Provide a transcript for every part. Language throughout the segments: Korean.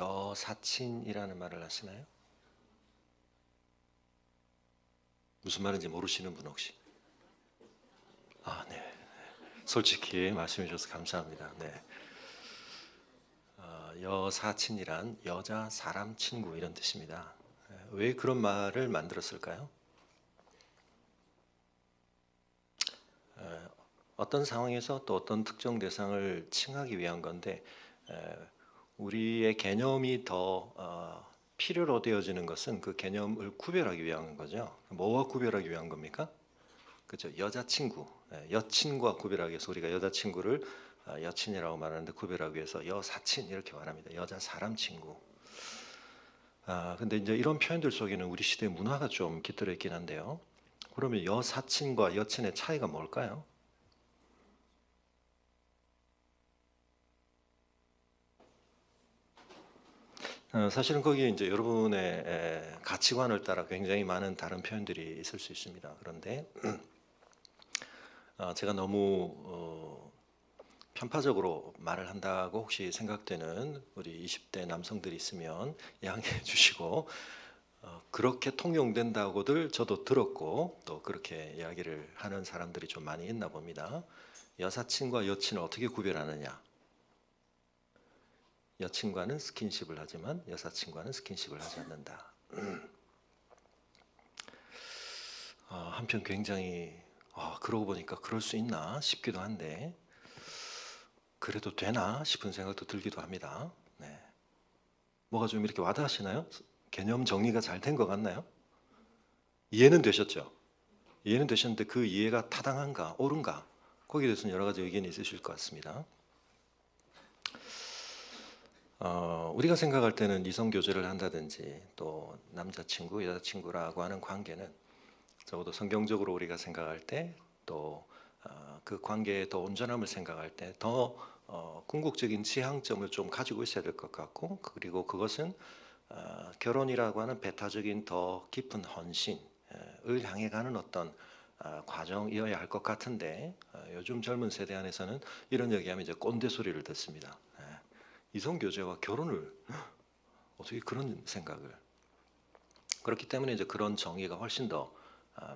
여사친이라는 말을 아시나요? 무슨 말인지 모르시는 분 혹시? 아, 네. 솔직히 말씀해 주셔서 감사합니다. 네. 여사친이란 여자 사람 친구 이런 뜻입니다. 왜 그런 말을 만들었을까요? 어떤 상황에서 또 어떤 특정 대상을 칭하기 위한 건데 우리의 개념이 더 필요로 되어지는 것은 그 개념을 구별하기 위한 거죠. 뭐와 구별하기 위한 겁니까? 그렇죠. 여자친구, 여친과 구별하기 위해서 우리가 여자친구를 여친이라고 말하는데 구별하기 위해서 여사친 이렇게 말합니다. 여자 사람 친구. 근데 이제 이런 표현들 속에는 우리 시대 문화가 좀 깃들어 있긴 한데요. 그러면 여사친과 여친의 차이가 뭘까요? 사실은 거기에 이제 여러분의 가치관을 따라 굉장히 많은 다른 표현들이 있을 수 있습니다. 그런데 제가 너무 편파적으로 말을 한다고 혹시 생각되는 우리 20대 남성들이 있으면 양해해 주시고 그렇게 통용된다고들 저도 들었고 또 그렇게 이야기를 하는 사람들이 좀 많이 있나 봅니다. 여사친과 여친을 어떻게 구별하느냐? 여친과는 스킨십을 하지만 여사친과는 스킨십을 하지 않는다. 한편 굉장히 그러고 보니까 그럴 수 있나 싶기도 한데 그래도 되나 싶은 생각도 들기도 합니다. 네. 뭐가 좀 이렇게 와닿으시나요? 개념 정리가 잘 된 것 같나요? 이해는 되셨죠? 이해는 되셨는데 그 이해가 타당한가 옳은가 거기에 대해서는 여러 가지 의견이 있으실 것 같습니다. 우리가 생각할 때는 이성 교제를 한다든지 또 남자친구 여자친구라고 하는 관계는 적어도 성경적으로 우리가 생각할 때 또 그 관계의 더 온전함을 생각할 때 더 궁극적인 지향점을 좀 가지고 있어야 될 것 같고 그리고 그것은 결혼이라고 하는 배타적인 더 깊은 헌신을 향해 가는 어떤 과정이어야 할 것 같은데 요즘 젊은 세대 안에서는 이런 얘기하면 이제 꼰대 소리를 듣습니다. 이성 교제와 결혼을 어떻게 그런 생각을 그렇기 때문에 이제 그런 정의가 훨씬 더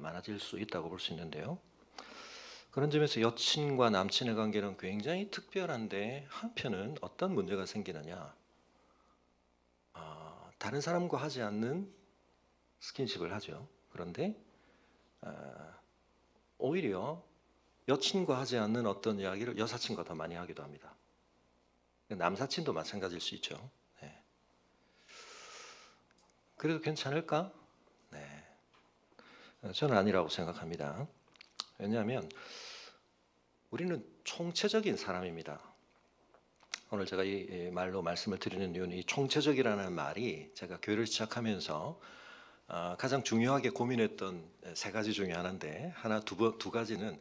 많아질 수 있다고 볼 수 있는데요. 그런 점에서 여친과 남친의 관계는 굉장히 특별한데 한편은 어떤 문제가 생기느냐? 다른 사람과 하지 않는 스킨십을 하죠. 그런데 오히려 여친과 하지 않는 어떤 이야기를 여사친과 더 많이 하기도 합니다. 남사친도 마찬가지일 수 있죠. 네. 그래도 괜찮을까? 네. 저는 아니라고 생각합니다. 왜냐하면 우리는 총체적인 사람입니다. 오늘 제가 이 말로 말씀을 드리는 이유는 이 총체적이라는 말이 제가 교회를 시작하면서 가장 중요하게 고민했던 세 가지 중에 하나인데 두 가지는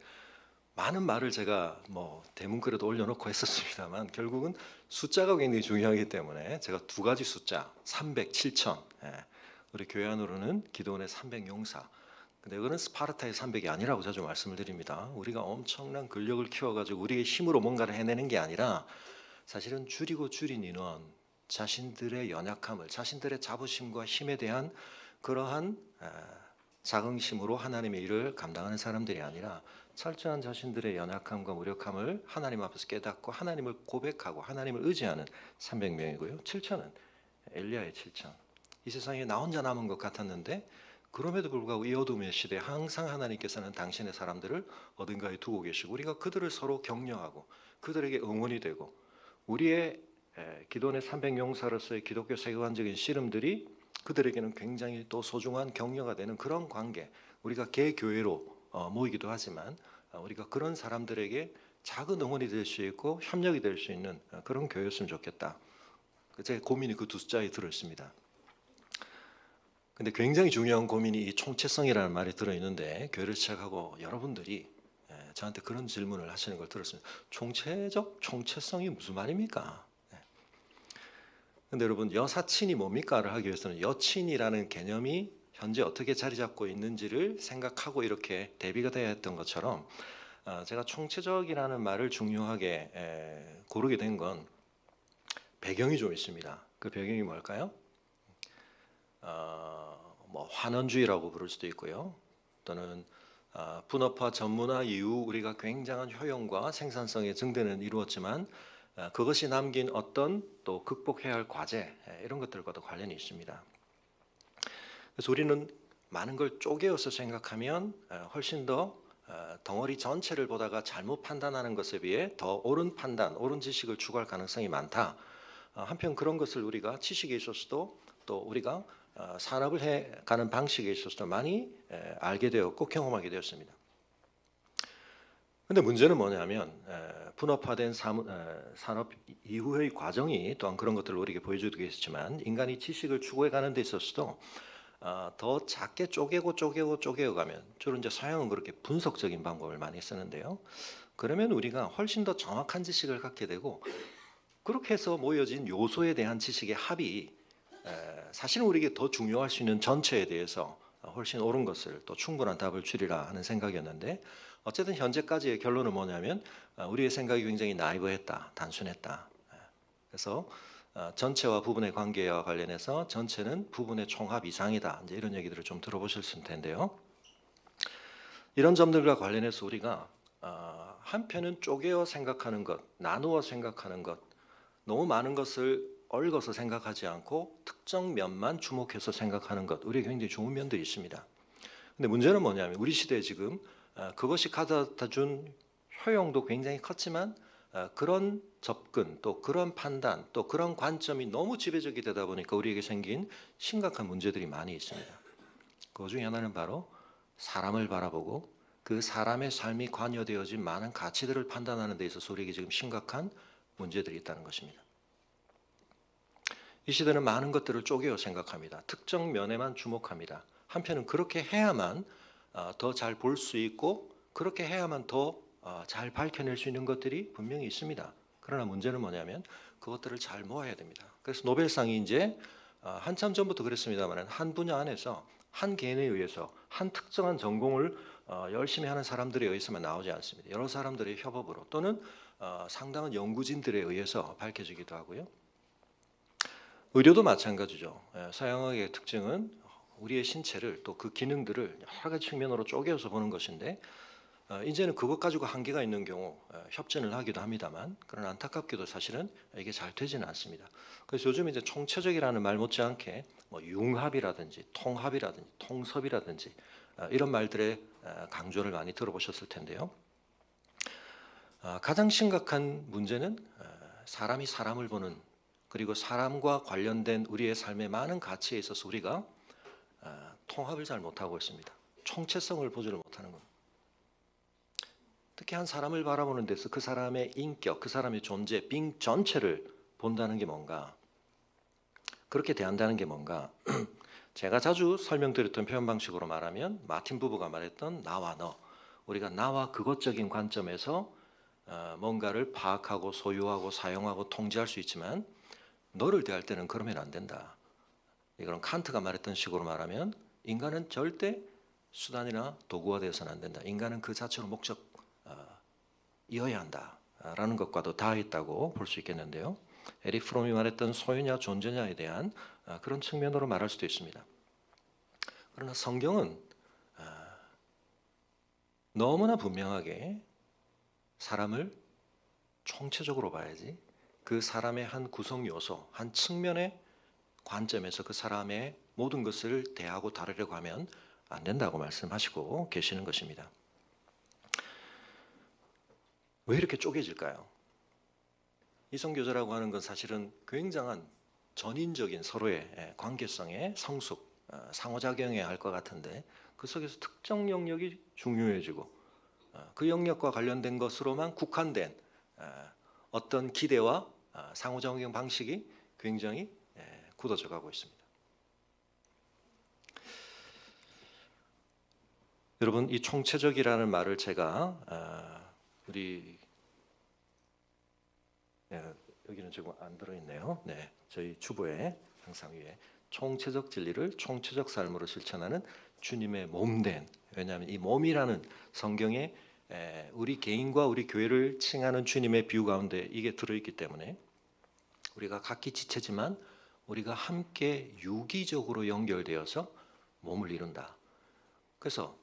많은 말을 제가 뭐 대문글에도 올려놓고 했었습니다만 결국은 숫자가 굉장히 중요하기 때문에 제가 두 가지 숫자 300, 7천 우리 교회 안으로는 기도원의 300용사 근데 이거는 스파르타의 300이 아니라고 자주 말씀을 드립니다. 우리가 엄청난 근력을 키워가지고 우리의 힘으로 뭔가를 해내는 게 아니라 사실은 줄이고 줄인 인원 자신들의 연약함을 자신들의 자부심과 힘에 대한 그러한 자긍심으로 하나님의 일을 감당하는 사람들이 아니라 철저한 자신들의 연약함과 무력함을 하나님 앞에서 깨닫고 하나님을 고백하고 하나님을 의지하는 300명이고요. 7천은 엘리야의 7천. 이 세상에 나 혼자 남은 것 같았는데 그럼에도 불구하고 이 어둠의 시대에 항상 하나님께서는 당신의 사람들을 어딘가에 두고 계시고 우리가 그들을 서로 격려하고 그들에게 응원이 되고 우리의 기도원의 300용사로서의 기독교 세계관적인 씨름들이 그들에게는 굉장히 또 소중한 격려가 되는 그런 관계 우리가 개교회로 모이기도 하지만 우리가 그런 사람들에게 작은 응원이 될 수 있고 협력이 될 수 있는 그런 교회였으면 좋겠다. 제 고민이 그 두 숫자에 들어있습니다. 근데 굉장히 중요한 고민이 이 총체성이라는 말이 들어있는데 교회를 시작하고 여러분들이 저한테 그런 질문을 하시는 걸 들었습니다. 총체성이 무슨 말입니까? 근데 여러분 여사친이 뭡니까를 하기 위해서는 여친이라는 개념이 현재 어떻게 자리 잡고 있는지를 생각하고 이렇게 대비가 되어야 했던 것처럼 제가 총체적이라는 말을 중요하게 고르게 된 건 배경이 좀 있습니다. 그 배경이 뭘까요? 뭐 환원주의라고 부를 수도 있고요. 또는 분업화 전문화 이후 우리가 굉장한 효용과 생산성의 증대는 이루었지만 그것이 남긴 어떤 또 극복해야 할 과제 이런 것들과도 관련이 있습니다. 그래서 우리는 많은 걸 쪼개어서 생각하면 훨씬 더 덩어리 전체를 보다가 잘못 판단하는 것에 비해 더 옳은 판단, 옳은 지식을 추구할 가능성이 많다. 한편 그런 것을 우리가 지식에 있어서도 또 우리가 산업을 해가는 방식에 있어서도 많이 알게 되었고 경험하게 되었습니다. 근데 문제는 뭐냐면 분업화된 산업 이후의 과정이 또한 그런 것들을 우리에게 보여주겠지만 인간이 지식을 추구해가는 데 있어서도 더 작게 쪼개고 가면 주로 이제 서양은 그렇게 분석적인 방법을 많이 쓰는데요. 그러면 우리가 훨씬 더 정확한 지식을 갖게 되고 그렇게 해서 모여진 요소에 대한 지식의 합이 사실은 우리에게 더 중요할 수 있는 전체에 대해서 훨씬 옳은 것을 또 충분한 답을 주리라 하는 생각이었는데 어쨌든 현재까지의 결론은 뭐냐면 우리의 생각이 굉장히 나이브했다, 단순했다. 그래서 전체와 부분의 관계와 관련해서 전체는 부분의 총합 이상이다. 이제 이런 얘기들을 좀 들어보실 수 있을 텐데요. 이런 점들과 관련해서 우리가 한편은 쪼개어 생각하는 것, 나누어 생각하는 것, 너무 많은 것을 얽어서 생각하지 않고 특정 면만 주목해서 생각하는 것, 우리에게 굉장히 좋은 면들이 있습니다. 근데 문제는 뭐냐면 우리 시대에 지금 그것이 가져다 준 효용도 굉장히 컸지만 그런 접근 또 그런 판단 또 그런 관점이 너무 지배적이 되다 보니까 우리에게 생긴 심각한 문제들이 많이 있습니다. 그 중에 하나는 바로 사람을 바라보고 그 사람의 삶이 관여되어진 많은 가치들을 판단하는 데 있어서 우리에게 지금 심각한 문제들이 있다는 것입니다. 이 시대는 많은 것들을 쪼개어 생각합니다. 특정 면에만 주목합니다. 한편은 그렇게 해야만 더 잘 볼 수 있고 그렇게 해야만 더 잘 밝혀낼 수 있는 것들이 분명히 있습니다. 그러나 문제는 뭐냐면 그것들을 잘 모아야 됩니다. 그래서 노벨상이 이제 한참 전부터 그랬습니다만 한 분야 안에서 한 개인에 의해서 한 특정한 전공을 열심히 하는 사람들에 의해서만 나오지 않습니다. 여러 사람들의 협업으로 또는 상당한 연구진들에 의해서 밝혀지기도 하고요. 의료도 마찬가지죠. 서양의학의 특징은 우리의 신체를 또 그 기능들을 여러 가지 측면으로 쪼개서 보는 것인데 이제는 그것 가지고 한계가 있는 경우 협진을 하기도 합니다만 그러나 안타깝게도 사실은 이게 잘 되지는 않습니다. 그래서 요즘 이제 총체적이라는 말 못지않게 뭐 융합이라든지 통합이라든지 통섭이라든지 이런 말들의 강조를 많이 들어보셨을 텐데요. 가장 심각한 문제는 사람이 사람을 보는 그리고 사람과 관련된 우리의 삶의 많은 가치에 있어서 우리가 통합을 잘 못하고 있습니다. 총체성을 보지를 못하는 겁니다. 특히 한 사람을 바라보는 데서 그 사람의 인격, 그 사람의 존재, 빙 전체를 본다는 게 뭔가, 그렇게 대한다는 게 뭔가, 제가 자주 설명드렸던 표현 방식으로 말하면 마틴 부부가 말했던 나와 너, 우리가 나와 그것적인 관점에서 뭔가를 파악하고 소유하고 사용하고 통제할 수 있지만 너를 대할 때는 그러면 안 된다. 이거는 칸트가 말했던 식으로 말하면 인간은 절대 수단이나 도구가 되어서는 안 된다. 인간은 그 자체로 목적이어야 한다라는 것과도 닿아있다고 볼 수 있겠는데요. 에릭 프롬이 말했던 소유냐 존재냐에 대한 그런 측면으로 말할 수도 있습니다. 그러나 성경은 너무나 분명하게 사람을 총체적으로 봐야지 그 사람의 한 구성 요소, 한 측면의 관점에서 그 사람의 모든 것을 대하고 다루려고 하면 안 된다고 말씀하시고 계시는 것입니다. 왜 이렇게 쪼개질까요? 이성교제라고 하는 건 사실은 굉장한 전인적인 서로의 관계성의 성숙, 상호작용해야 할 것 같은데 그 속에서 특정 영역이 중요해지고 그 영역과 관련된 것으로만 국한된 어떤 기대와 상호작용 방식이 굉장히 굳어져 가고 있습니다. 여러분 이 총체적이라는 말을 제가 우리 여기는 지금 안 들어있네요. 네, 저희 주보에 항상 위에 총체적 진리를 총체적 삶으로 실천하는 주님의 몸된, 왜냐하면 이 몸이라는 성경에 우리 개인과 우리 교회를 칭하는 주님의 비유 가운데 이게 들어있기 때문에 우리가 각기 지체지만 우리가 함께 유기적으로 연결되어서 몸을 이룬다. 그래서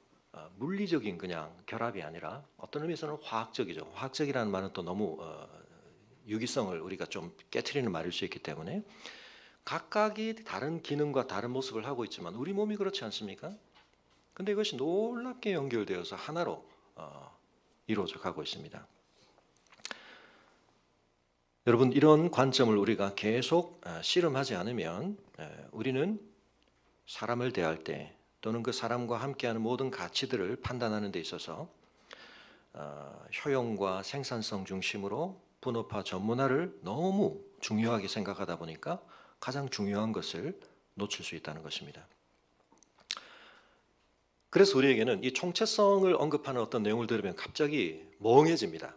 물리적인 그냥 결합이 아니라 어떤 의미에서는 화학적이죠. 화학적이라는 말은 또 너무 유기성을 우리가 좀 깨트리는 말일 수 있기 때문에 각각이 다른 기능과 다른 모습을 하고 있지만 우리 몸이 그렇지 않습니까? 근데 이것이 놀랍게 연결되어서 하나로 이루어져 가고 있습니다. 여러분, 이런 관점을 우리가 계속 씨름하지 않으면 우리는 사람을 대할 때 또는 그 사람과 함께하는 모든 가치들을 판단하는 데 있어서 효용과 생산성 중심으로 분업화 전문화를 너무 중요하게 생각하다 보니까 가장 중요한 것을 놓칠 수 있다는 것입니다. 그래서 우리에게는 이 총체성을 언급하는 어떤 내용을 들으면 갑자기 멍해집니다.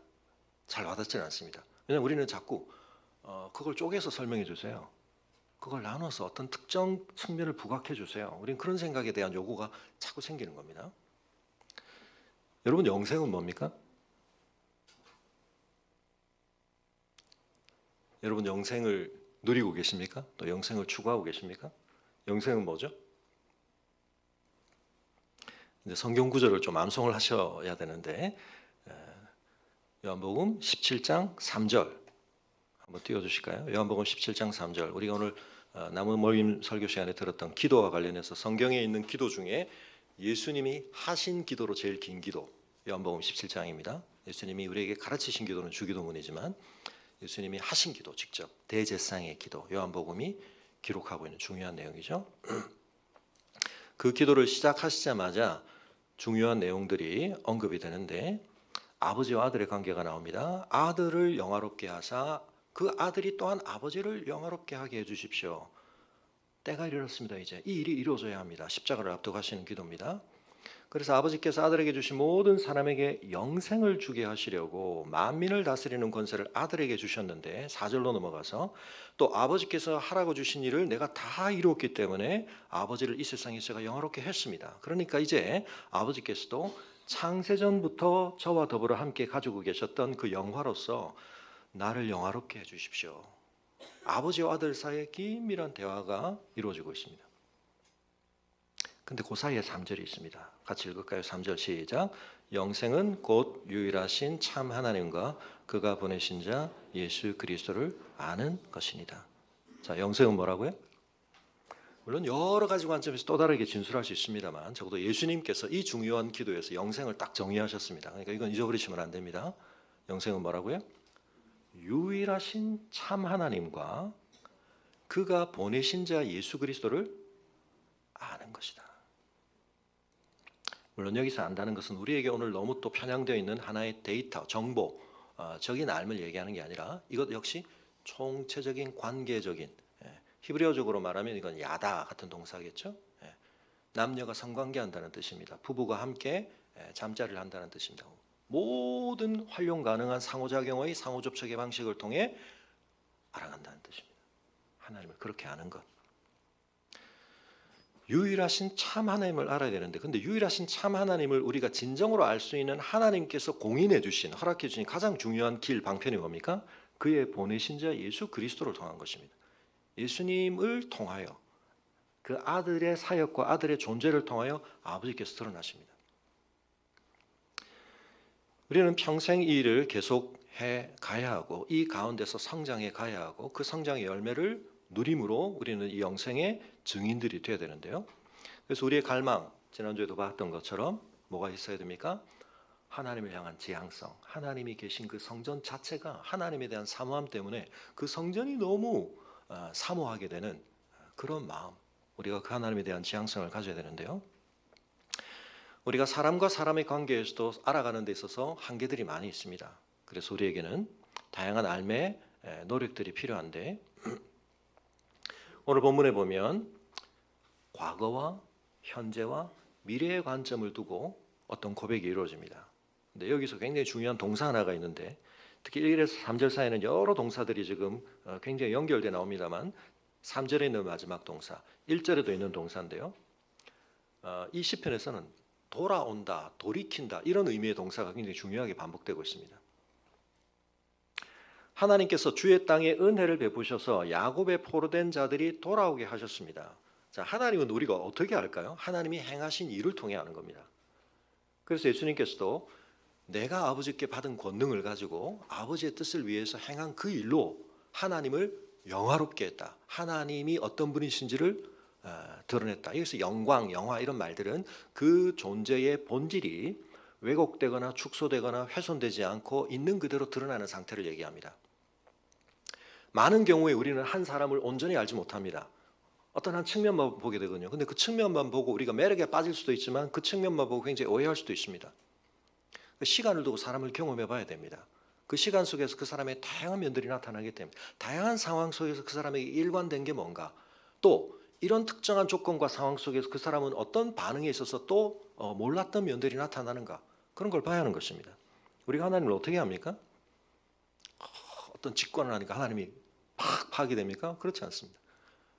잘 와닿지는 않습니다. 왜냐하면 우리는 자꾸 그걸 쪼개서 설명해 주세요. 그걸 나눠서 어떤 특정 측면을 부각해 주세요. 우리는 그런 생각에 대한 요구가 자꾸 생기는 겁니다. 여러분, 영생은 뭡니까? 여러분, 영생을 누리고 계십니까? 또 영생을 추구하고 계십니까? 영생은 뭐죠? 이제 성경 구절을 좀 암송을 하셔야 되는데 요한복음 17장 3절 한번 띄워주실까요? 요한복음 17장 3절. 우리가 오늘 남은 모임 설교 시간에 들었던 기도와 관련해서 성경에 있는 기도 중에 예수님이 하신 기도로 제일 긴 기도, 요한복음 17장입니다. 예수님이 우리에게 가르치신 기도는 주기도문이지만 예수님이 하신 기도, 직접 대제사장의 기도, 요한복음이 기록하고 있는 중요한 내용이죠. 그 기도를 시작하시자마자 중요한 내용들이 언급이 되는데 아버지와 아들의 관계가 나옵니다. 아들을 영화롭게 하사 그 아들이 또한 아버지를 영화롭게 하게 해주십시오. 때가 이르렀습니다. 이제 이 일이 이루어져야 합니다. 십자가를 앞두고 하시는 기도입니다. 그래서 아버지께서 아들에게 주신 모든 사람에게 영생을 주게 하시려고 만민을 다스리는 권세를 아들에게 주셨는데 4절로 넘어가서 또 아버지께서 하라고 주신 일을 내가 다 이루었기 때문에 아버지를 이 세상에 제가 영화롭게 했습니다. 그러니까 이제 아버지께서도 창세전부터 저와 더불어 함께 가지고 계셨던 그 영화로서 나를 영화롭게 해주십시오. 아버지와 아들 사이에 긴밀한 대화가 이루어지고 있습니다. 근데 그 사이에 3절이 있습니다. 같이 읽을까요? 3절 시작. 영생은 곧 유일하신 참 하나님과 그가 보내신 자 예수 그리스도를 아는 것이니다. 자, 영생은 뭐라고요? 물론 여러 가지 관점에서 또 다르게 진술할 수 있습니다만 적어도 예수님께서 이 중요한 기도에서 영생을 딱 정의하셨습니다. 그러니까 이건 잊어버리시면 안 됩니다. 영생은 뭐라고요? 유일하신 참 하나님과 그가 보내신 자 예수 그리스도를 아는 것이다. 물론 여기서 안다는 것은 우리에게 오늘 너무 또 편향되어 있는 하나의 데이터, 정보, 적인 알을 얘기하는 게 아니라 이것 역시 총체적인 관계적인, 히브리어적으로 말하면 이건 야다 같은 동사겠죠. 남녀가 성관계한다는 뜻입니다. 부부가 함께 잠자리를 한다는 뜻입니다. 모든 활용 가능한 상호작용의 상호접촉의 방식을 통해 알아간다는 뜻입니다. 하나님을 그렇게 아는 것. 유일하신 참 하나님을 알아야 되는데 근데 유일하신 참 하나님을 우리가 진정으로 알 수 있는 하나님께서 공인해 주신, 허락해 주신 가장 중요한 길, 방편이 뭡니까? 그의 보내신 자 예수 그리스도를 통한 것입니다. 예수님을 통하여 그 아들의 사역과 아들의 존재를 통하여 아버지께서 드러나십니다. 우리는 평생 이 일을 계속해 가야 하고 이 가운데서 성장해 가야 하고 그 성장의 열매를 누림으로 우리는 이 영생의 증인들이 되어야 되는데요. 그래서 우리의 갈망, 지난주에도 봤던 것처럼 뭐가 있어야 됩니까? 하나님을 향한 지향성, 하나님이 계신 그 성전 자체가 하나님에 대한 사모함 때문에 그 성전이 너무 사모하게 되는 그런 마음, 우리가 그 하나님에 대한 지향성을 가져야 되는데요. 우리가 사람과 사람의 관계에서도 알아가는 데 있어서 한계들이 많이 있습니다. 그래서 우리에게는 다양한 알매 노력들이 필요한데 오늘 본문에 보면 과거와 현재와 미래의 관점을 두고 어떤 고백이 이루어집니다. 근데 여기서 굉장히 중요한 동사 하나가 있는데 특히 1절에서 3절 사이에는 여러 동사들이 지금 굉장히 연결돼 나옵니다만 3절에 있는 마지막 동사, 1절에도 있는 동사인데요. 이 시편에서는 돌아온다, 돌이킨다 이런 의미의 동사가 굉장히 중요하게 반복되고 있습니다. 하나님께서 주의 땅에 은혜를 베푸셔서 야곱의 포로된 자들이 돌아오게 하셨습니다. 자, 하나님은 우리가 어떻게 할까요? 하나님이 행하신 일을 통해 하는 겁니다. 그래서 예수님께서도 내가 아버지께 받은 권능을 가지고 아버지의 뜻을 위해서 행한 그 일로 하나님을 영화롭게 했다. 하나님이 어떤 분이신지를 드러냈다. 여기서 영광, 영화 이런 말들은 그 존재의 본질이 왜곡되거나 축소되거나 훼손되지 않고 있는 그대로 드러나는 상태를 얘기합니다. 많은 경우에 우리는 한 사람을 온전히 알지 못합니다. 어떤 한 측면만 보게 되거든요. 근데 그 측면만 보고 우리가 매력에 빠질 수도 있지만 그 측면만 보고 굉장히 오해할 수도 있습니다. 시간을 두고 사람을 경험해 봐야 됩니다. 그 시간 속에서 그 사람의 다양한 면들이 나타나기 때문에 다양한 상황 속에서 그 사람에게 일관된 게 뭔가, 또 이런 특정한 조건과 상황 속에서 그 사람은 어떤 반응에 있어서 또 몰랐던 면들이 나타나는가, 그런 걸 봐야 하는 것입니다. 우리가 하나님을 어떻게 합니까? 어떤 직관을 하니까 하나님이 팍 파괴됩니까? 그렇지 않습니다.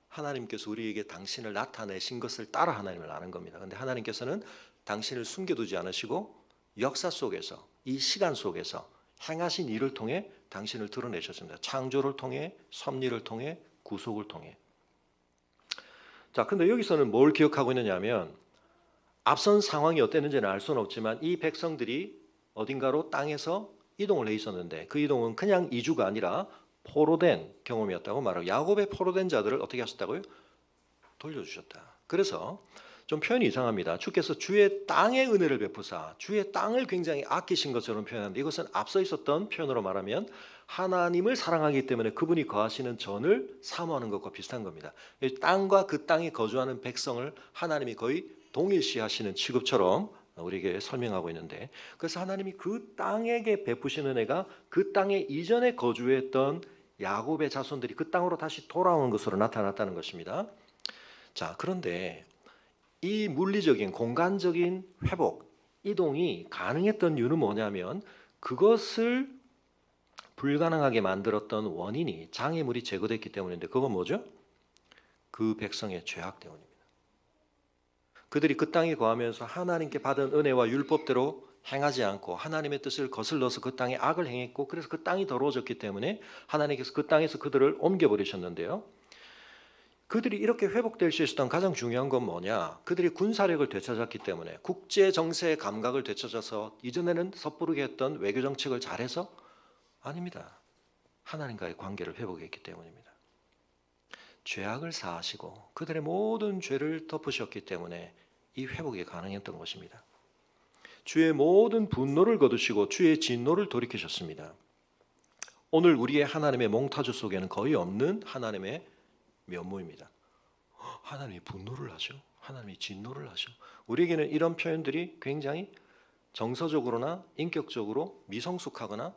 하나님께서 우리에게 당신을 나타내신 것을 따라 하나님을 아는 겁니다. 그런데 하나님께서는 당신을 숨겨두지 않으시고 역사 속에서, 이 시간 속에서 행하신 일을 통해 당신을 드러내셨습니다. 창조를 통해, 섭리를 통해, 구속을 통해. 자, 근데 여기서는 뭘 기억하고 있느냐면 앞선 상황이 어땠는지는 알 수는 없지만 이 백성들이 어딘가로 땅에서 이동을 해 있었는데 그 이동은 그냥 이주가 아니라 포로된 경험이었다고 말하고, 야곱의 포로된 자들을 어떻게 하셨다고요? 돌려주셨다. 그래서 좀 표현이 이상합니다. 주께서 주의 땅의 은혜를 베푸사 주의 땅을 굉장히 아끼신 것처럼 표현하는데, 이것은 앞서 있었던 표현으로 말하면 하나님을 사랑하기 때문에 그분이 거하시는 전을 사모하는 것과 비슷한 겁니다. 땅과 그 땅에 거주하는 백성을 하나님이 거의 동일시하시는 취급처럼 우리에게 설명하고 있는데, 그래서 하나님이 그 땅에게 베푸시는 은혜가 그 땅에 이전에 거주했던 야곱의 자손들이 그 땅으로 다시 돌아오는 것으로 나타났다는 것입니다. 자, 그런데 이 물리적인 공간적인 회복, 이동이 가능했던 이유는 뭐냐면 그것을 불가능하게 만들었던 원인이 장애물이 제거됐기 때문인데, 그건 뭐죠? 그 백성의 죄악 때문입니다. 그들이 그 땅에 거하면서 하나님께 받은 은혜와 율법대로 행하지 않고 하나님의 뜻을 거슬러서 그 땅에 악을 행했고, 그래서 그 땅이 더러워졌기 때문에 하나님께서 그 땅에서 그들을 옮겨버리셨는데요. 그들이 이렇게 회복될 수 있었던 가장 중요한 건 뭐냐? 그들이 군사력을 되찾았기 때문에, 국제 정세의 감각을 되찾아서 이전에는 섣부르게 했던 외교 정책을 잘해서? 아닙니다. 하나님과의 관계를 회복했기 때문입니다. 죄악을 사하시고 그들의 모든 죄를 덮으셨기 때문에 이 회복이 가능했던 것입니다. 주의 모든 분노를 거두시고 주의 진노를 돌이키셨습니다. 오늘 우리의 하나님의 몽타주 속에는 거의 없는 하나님의 면모입니다. 하나님이 분노를 하죠. 하나님이 진노를 하죠. 우리에게는 이런 표현들이 굉장히 정서적으로나 인격적으로 미성숙하거나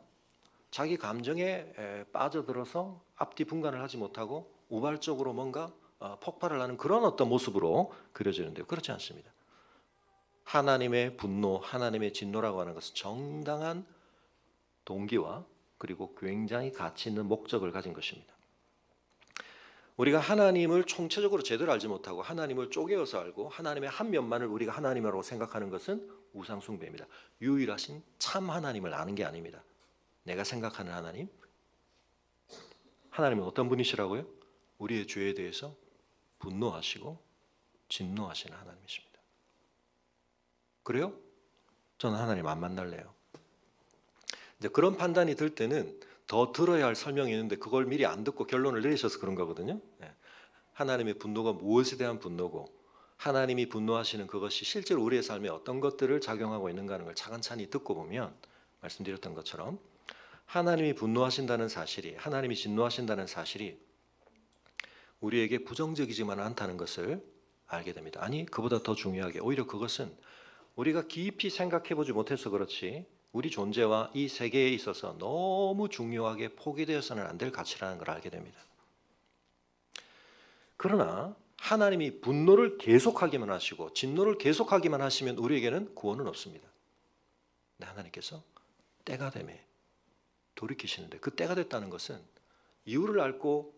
자기 감정에 빠져들어서 앞뒤 분간을 하지 못하고 우발적으로 뭔가 폭발을 하는 그런 어떤 모습으로 그려지는데요. 그렇지 않습니다. 하나님의 분노, 하나님의 진노라고 하는 것은 정당한 동기와 그리고 굉장히 가치 있는 목적을 가진 것입니다. 우리가 하나님을 총체적으로 제대로 알지 못하고 하나님을 쪼개어서 알고 하나님의 한 면만을 우리가 하나님이라고 생각하는 것은 우상숭배입니다. 유일하신 참 하나님을 아는 게 아닙니다. 내가 생각하는 하나님, 하나님은 어떤 분이시라고요? 우리의 죄에 대해서 분노하시고 진노하시는 하나님이십니다. 그래요? 저는 하나님 안 만날래요. 이제 그런 판단이 들 때는 더 들어야 할 설명이 있는데 그걸 미리 안 듣고 결론을 내리셔서 그런 거거든요. 하나님의 분노가 무엇에 대한 분노고 하나님이 분노하시는 그것이 실제로 우리의 삶에 어떤 것들을 작용하고 있는가 하는 걸 차근차근히 듣고 보면, 말씀드렸던 것처럼 하나님이 분노하신다는 사실이, 하나님이 진노하신다는 사실이 우리에게 부정적이지만 않다는 것을 알게 됩니다. 아니, 그보다 더 중요하게 오히려 그것은 우리가 깊이 생각해보지 못해서 그렇지 우리 존재와 이 세계에 있어서 너무 중요하게 포기되어서는 안 될 가치라는 걸 알게 됩니다. 그러나 하나님이 분노를 계속하기만 하시고 진노를 계속하기만 하시면 우리에게는 구원은 없습니다. 근데 하나님께서 때가 되매 돌이키시는데, 그 때가 됐다는 것은 이유를 알고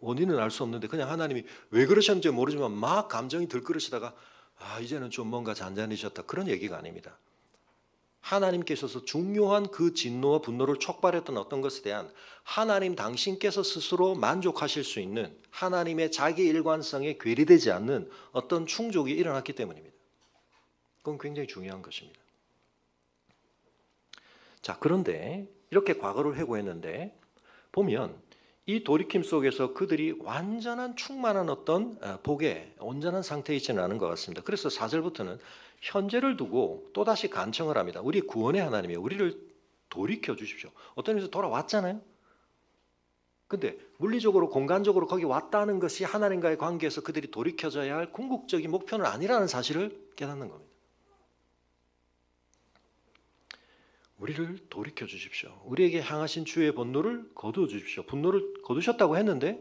원인은 알 수 없는데 그냥 하나님이 왜 그러셨는지 모르지만 막 감정이 들끓으시다가 이제는 좀 뭔가 잔잔해졌다, 그런 얘기가 아닙니다. 하나님께 있어서 중요한 그 진노와 분노를 촉발했던 어떤 것에 대한 하나님 당신께서 스스로 만족하실 수 있는 하나님의 자기 일관성에 괴리되지 않는 어떤 충족이 일어났기 때문입니다. 그건 굉장히 중요한 것입니다. 자, 그런데 이렇게 과거를 회고했는데 보면 이 돌이킴 속에서 그들이 완전한 충만한 어떤 복에 온전한 상태에 있지는 않은 것 같습니다. 그래서 4절부터는 현재를 두고 또다시 간청을 합니다. 우리 구원의 하나님이 우리를 돌이켜 주십시오. 어떤 의미에서 돌아왔잖아요. 근데 물리적으로 공간적으로 거기 왔다는 것이 하나님과의 관계에서 그들이 돌이켜져야 할 궁극적인 목표는 아니라는 사실을 깨닫는 겁니다. 우리를 돌이켜 주십시오. 우리에게 향하신 주의 분노를 거두어 주십시오. 분노를 거두셨다고 했는데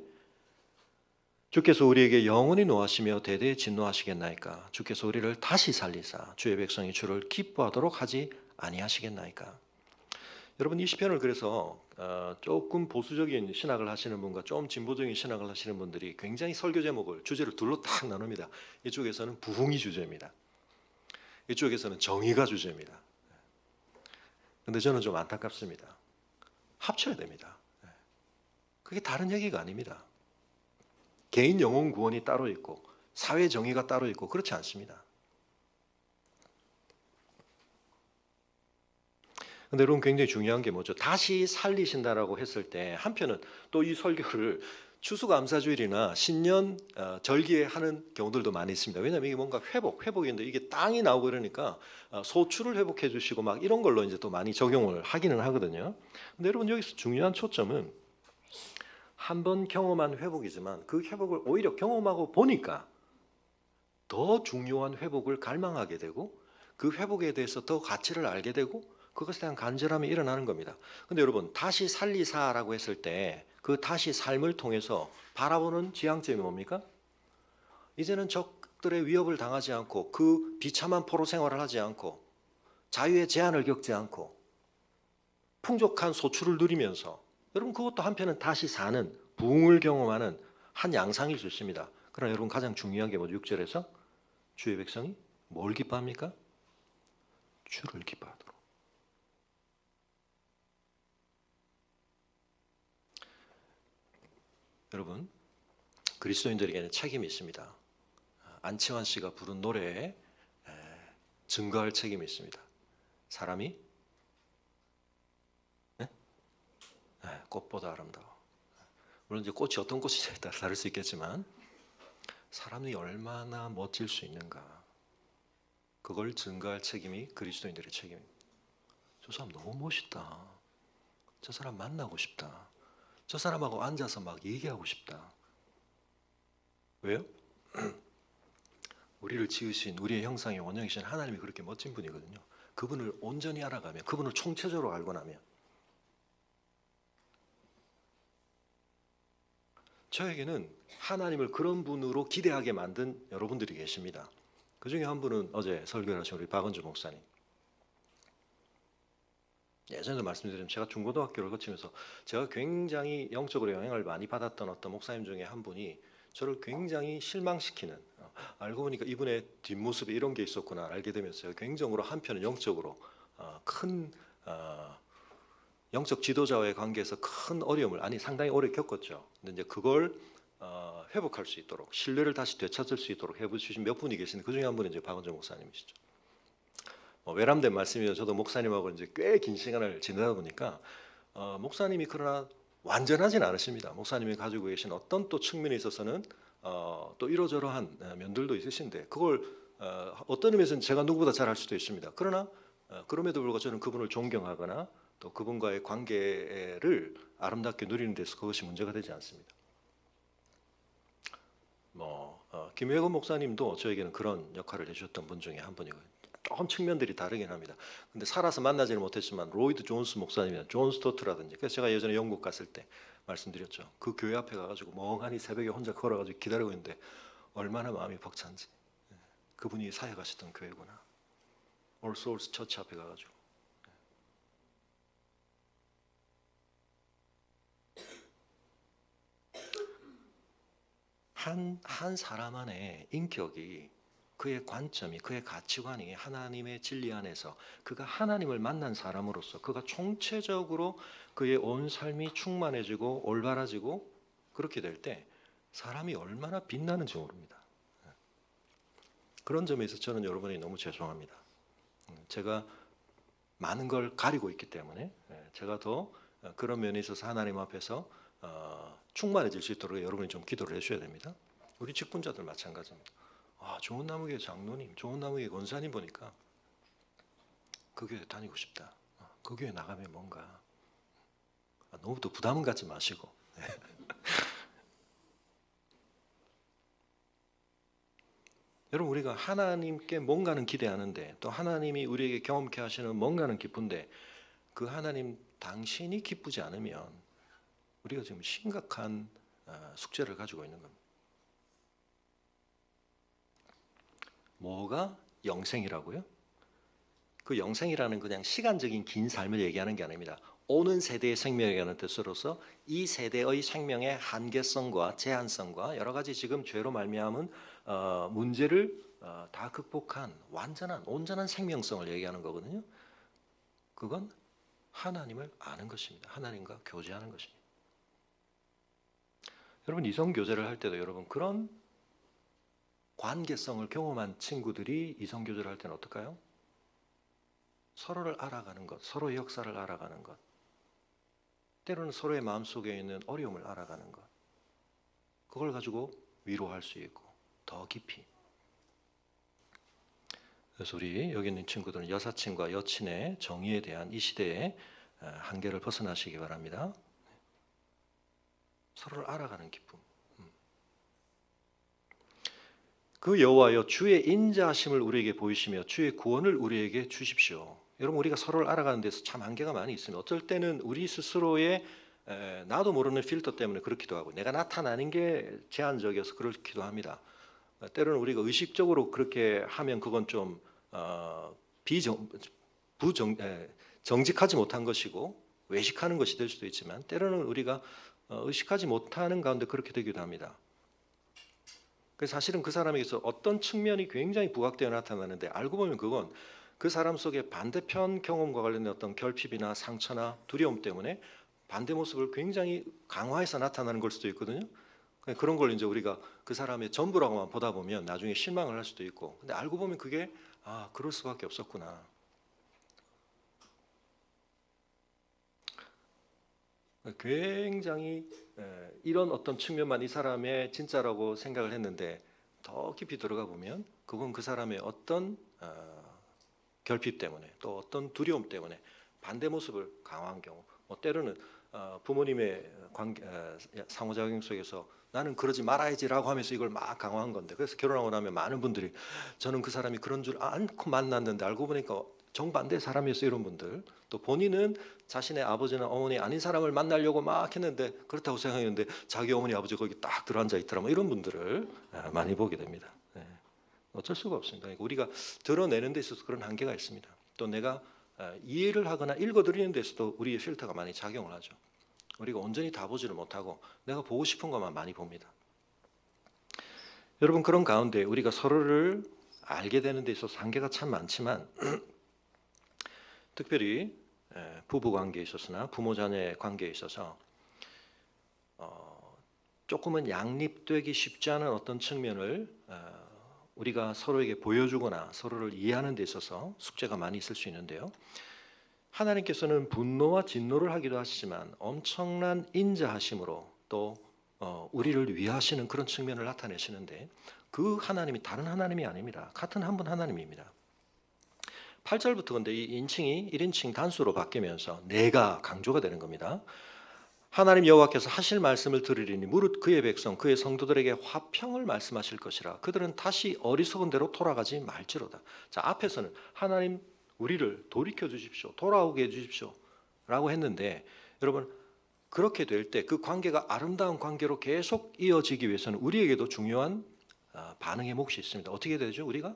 주께서 우리에게 영원히 노하시며 대대에 진노하시겠나이까? 주께서 우리를 다시 살리사 주의 백성이 주를 기뻐하도록 하지 아니하시겠나이까? 여러분 이 시편을 그래서 조금 보수적인 신학을 하시는 분과 좀 진보적인 신학을 하시는 분들이 굉장히 설교 제목을 주제를 둘로 딱 나눕니다. 이쪽에서는 부흥이 주제입니다. 이쪽에서는 정의가 주제입니다. 근데 저는 좀 안타깝습니다. 합쳐야 됩니다. 그게 다른 얘기가 아닙니다. 개인 영혼 구원이 따로 있고 사회 정의가 따로 있고 그렇지 않습니다. 근데 여러분 굉장히 중요한 게 뭐죠? 다시 살리신다라고 했을 때 한편은 또 이 설교를 추수감사주일이나 신년 절기에 하는 경우들도 많이 있습니다. 왜냐하면 이게 뭔가 회복인데 이게 땅이 나오고 그러니까 소출을 회복해 주시고 막 이런 걸로 이제 또 많이 적용을 하기는 하거든요. 근데 여러분 여기서 중요한 초점은 한 번 경험한 회복이지만 그 회복을 오히려 경험하고 보니까 더 중요한 회복을 갈망하게 되고 그 회복에 대해서 더 가치를 알게 되고 그것에 대한 간절함이 일어나는 겁니다. 근데 여러분 다시 살리사라고 했을 때 그 다시 삶을 통해서 바라보는 지향점이 뭡니까? 이제는 적들의 위협을 당하지 않고 그 비참한 포로 생활을 하지 않고 자유의 제한을 겪지 않고 풍족한 소출을 누리면서 여러분 그것도 한편은 다시 사는 부흥을 경험하는 한 양상일 수 있습니다. 그러나 여러분 가장 중요한 게 뭐죠? 6절에서 주의 백성이 뭘 기뻐합니까? 주를 기뻐하도록. 여러분 그리스도인들에게는 책임이 있습니다. 안치환 씨가 부른 노래에 증거할 책임이 있습니다. 사람이 꽃보다 아름다워. 물론 이제 꽃이 어떤 꽃이냐에 따라 다를 수 있겠지만 사람이 얼마나 멋질 수 있는가 그걸 증거할 책임이 그리스도인들의 책임입니다. 저 사람 너무 멋있다. 저 사람 만나고 싶다. 저 사람하고 앉아서 막 얘기하고 싶다. 왜요? 우리를 지으신 우리의 형상의 원형이신 하나님이 그렇게 멋진 분이거든요. 그분을 온전히 알아가면 그분을 총체적으로 알고 나면 저에게는 하나님을 그런 분으로 기대하게 만든 여러분들이 계십니다. 그 중에 한 분은 어제 설교를 하신 우리 박은주 목사님. 예전에도 말씀드렸지만 제가 중고등학교를 거치면서 제가 굉장히 영적으로 영향을 많이 받았던 어떤 목사님 중에 한 분이 저를 굉장히 실망시키는 알고 보니까 이분의 뒷모습에 이런 게 있었구나 알게 되면서 굉장으로 한편은 영적으로 큰 영적 지도자와의 관계에서 큰 어려움을 상당히 오래 겪었죠. 근데 이제 그걸 회복할 수 있도록 신뢰를 다시 되찾을 수 있도록 해주신 몇 분이 계신데 그 중에 한 분이 이제 박은정 목사님이시죠. 외람된 말씀이요. 저도 목사님하고 이제 꽤 긴 시간을 지내다 보니까 목사님이 그러나 완전하진 않으십니다. 목사님이 가지고 계신 어떤 또 측면에 있어서는 또 이러저러한 면들도 있으신데 그걸 어떤 의미에서는 제가 누구보다 잘 할 수도 있습니다. 그러나 그럼에도 불구하고 저는 그분을 존경하거나 또 그분과의 관계를 아름답게 누리는 데서 그것이 문제가 되지 않습니다. 김혜건 목사님도 저에게는 그런 역할을 해주셨던 분 중에 한 분이거든요. 조금 측면들이 다르긴 합니다. 근데 살아서 만나지는 못했지만 로이드 존스 목사님이나 존 스토트라든지 그래서 제가 예전에 영국 갔을 때 말씀드렸죠. 그 교회 앞에 가가지고 멍하니 새벽에 혼자 걸어가지고 기다리고 있는데 얼마나 마음이 벅찬지. 그분이 사역하셨던 교회구나. 올 소울스 처치 앞에 가가지고 한 사람 안에 인격이 그의 관점이, 그의 가치관이 하나님의 진리 안에서 그가 하나님을 만난 사람으로서 그가 총체적으로 그의 온 삶이 충만해지고 올바라지고 그렇게 될 때 사람이 얼마나 빛나는지 모릅니다. 그런 점에서 저는 여러분이 너무 죄송합니다. 제가 많은 걸 가리고 있기 때문에 제가 더 그런 면에 있어서 하나님 앞에서 충만해질 수 있도록 여러분이 좀 기도를 해주셔야 됩니다. 우리 직분자들 마찬가지입니다. 좋은 나무교회 장로님, 좋은 나무교회 권사님 보니까 그 교회 다니고 싶다. 그 교회 나가면 뭔가 너무 또 부담은 갖지 마시고 여러분 우리가 하나님께 뭔가는 기대하는데 또 하나님이 우리에게 경험케 하시는 뭔가는 기쁜데 그 하나님 당신이 기쁘지 않으면 우리가 지금 심각한 숙제를 가지고 있는 겁니다. 뭐가 영생이라고요? 그 영생이라는 그냥 시간적인 긴 삶을 얘기하는 게 아닙니다. 오는 세대의 생명이라는 뜻으로서 이 세대의 생명의 한계성과 제한성과 여러 가지 지금 죄로 말미암은 문제를 다 극복한 완전한 온전한 생명성을 얘기하는 거거든요. 그건 하나님을 아는 것입니다. 하나님과 교제하는 것입니다. 여러분 이성 교제를 할 때도 여러분 그런 관계성을 경험한 친구들이 이성 교제를 할 때는 어떨까요? 서로를 알아가는 것, 서로의 역사를 알아가는 것, 때로는 서로의 마음속에 있는 어려움을 알아가는 것, 그걸 가지고 위로할 수 있고 더 깊이. 그래서 우리 여기 있는 친구들은 여사친과 여친의 정의에 대한 이 시대의 한계를 벗어나시기 바랍니다. 서로를 알아가는 기쁨. 그 여호와여 주의 인자하심을 우리에게 보이시며 주의 구원을 우리에게 주십시오. 여러분 우리가 서로를 알아가는 데서 참 한계가 많이 있습니다. 어쩔 때는 우리 스스로의 나도 모르는 필터 때문에 그렇기도 하고 내가 나타나는 게 제한적이어서 그렇기도 합니다. 때로는 우리가 의식적으로 그렇게 하면 그건 좀 정직하지 못한 것이고 외식하는 것이 될 수도 있지만 때로는 우리가 의식하지 못하는 가운데 그렇게 되기도 합니다. 그래서 사실은 그 사람에게서 어떤 측면이 굉장히 부각되어 나타나는데 알고 보면 그건 그 사람 속의 반대편 경험과 관련된 어떤 결핍이나 상처나 두려움 때문에 반대 모습을 굉장히 강화해서 나타나는 걸 수도 있거든요. 그런 걸 이제 우리가 그 사람의 전부라고만 보다 보면 나중에 실망을 할 수도 있고, 근데 알고 보면 그게 그럴 수밖에 없었구나. 굉장히 이런 어떤 측면만 이 사람의 진짜라고 생각을 했는데 더 깊이 들어가 보면 그건 그 사람의 어떤 결핍 때문에 또 어떤 두려움 때문에 반대 모습을 강화한 경우, 때로는 부모님의 상호작용 속에서 나는 그러지 말아야지라고 하면서 이걸 막 강화한 건데, 그래서 결혼하고 나면 많은 분들이 저는 그 사람이 그런 줄 않고 만났는데 알고 보니까 정반대 사람이었어, 이런 분들. 또 본인은 자신의 아버지나 어머니 아닌 사람을 만나려고 막 했는데 그렇다고 생각했는데 자기 어머니 아버지 거기 딱 들어앉아 있더라, 뭐 이런 분들을 많이 보게 됩니다. 어쩔 수가 없습니다. 그러니까 우리가 드러내는 데 있어서 그런 한계가 있습니다. 또 내가 이해를 하거나 읽어드리는 데 있어도 우리의 필터가 많이 작용을 하죠. 우리가 온전히 다 보지를 못하고 내가 보고 싶은 것만 많이 봅니다. 여러분 그런 가운데 우리가 서로를 알게 되는 데 있어서 한계가 참 많지만 특별히 부부 관계에 있어서나 부모 자녀의 관계에 있어서 조금은 양립되기 쉽지 않은 어떤 측면을 우리가 서로에게 보여주거나 서로를 이해하는 데 있어서 숙제가 많이 있을 수 있는데요. 하나님께서는 분노와 진노를 하기도 하시지만 엄청난 인자하심으로 또 우리를 위하시는 그런 측면을 나타내시는데 그 하나님이 다른 하나님이 아닙니다. 같은 한 분 하나님입니다. 8절부터 근데 이 인칭이 1인칭 단수로 바뀌면서 내가 강조가 되는 겁니다. 하나님 여호와께서 하실 말씀을 들으리니 무릇 그의 백성 그의 성도들에게 화평을 말씀하실 것이라. 그들은 다시 어리석은 대로 돌아가지 말지로다. 자, 앞에서는 하나님 우리를 돌이켜 주십시오, 돌아오게 해 주십시오 라고 했는데, 여러분 그렇게 될 때 그 관계가 아름다운 관계로 계속 이어지기 위해서는 우리에게도 중요한 반응의 몫이 있습니다. 어떻게 되죠? 우리가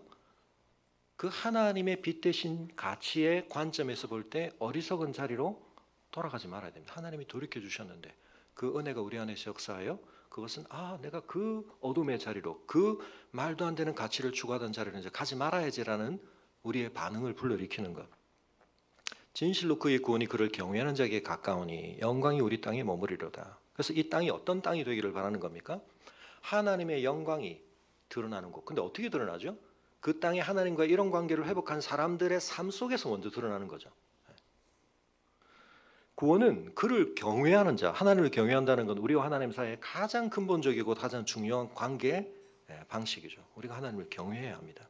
그 하나님의 빛 대신 가치의 관점에서 볼 때 어리석은 자리로 돌아가지 말아야 됩니다. 하나님이 돌이켜 주셨는데 그 은혜가 우리 안에서 역사하여 그것은 내가 그 어둠의 자리로, 그 말도 안 되는 가치를 추구하던 자리로 이제 가지 말아야지라는 우리의 반응을 불러일으키는 것. 진실로 그의 구원이 그를 경외하는 자에게 가까우니 영광이 우리 땅에 머무리로다. 그래서 이 땅이 어떤 땅이 되기를 바라는 겁니까? 하나님의 영광이 드러나는 곳. 근데 어떻게 드러나죠? 그 땅에 하나님과 이런 관계를 회복한 사람들의 삶 속에서 먼저 드러나는 거죠. 구원은 그를 경외하는 자, 하나님을 경외한다는 건 우리와 하나님 사이의 가장 근본적이고 가장 중요한 관계 방식이죠. 우리가 하나님을 경외해야 합니다.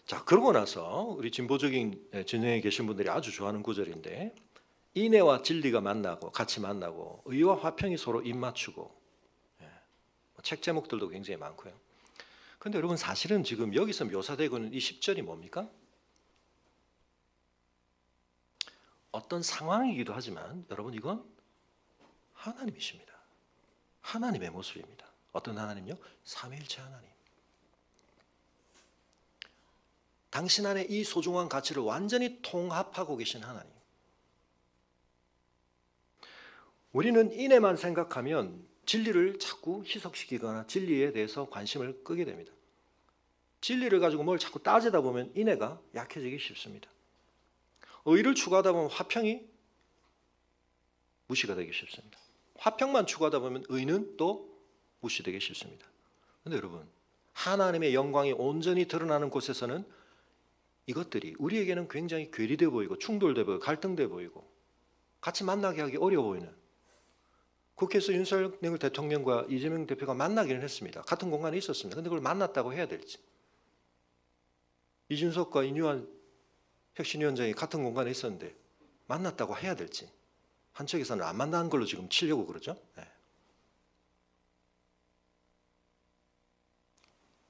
자, 그러고 나서 우리 진보적인 진영에 계신 분들이 아주 좋아하는 구절인데, 인애와 진리가 만나고 같이 만나고 의와 화평이 서로 입맞추고, 책 제목들도 굉장히 많고요. 근데 여러분, 사실은 지금 여기서 묘사되고 있는 이 10절이 뭡니까? 어떤 상황이기도 하지만 여러분, 이건 하나님이십니다. 하나님의 모습입니다. 어떤 하나님요? 삼위일체 하나님. 당신 안에 이 소중한 가치를 완전히 통합하고 계신 하나님. 우리는 인애만 생각하면 진리를 자꾸 희석시키거나 진리에 대해서 관심을 끄게 됩니다. 진리를 가지고 뭘 자꾸 따지다 보면 인애가 약해지기 쉽습니다. 의를 추구하다 보면 화평이 무시가 되기 쉽습니다. 화평만 추구하다 보면 의는 또 무시되기 쉽습니다. 그런데 여러분, 하나님의 영광이 온전히 드러나는 곳에서는 이것들이 우리에게는 굉장히 괴리돼 보이고 충돌돼 보이고 갈등돼 보이고 같이 만나게 하기 어려워 보이는, 국회에서 윤석열 대통령과 이재명 대표가 만나기는 했습니다. 같은 공간에 있었습니다. 그런데 그걸 만났다고 해야 될지, 이준석과 인유한 혁신위원장이 같은 공간에 있었는데 만났다고 해야 될지, 한쪽에서는 안 만나는 걸로 지금 치려고 그러죠.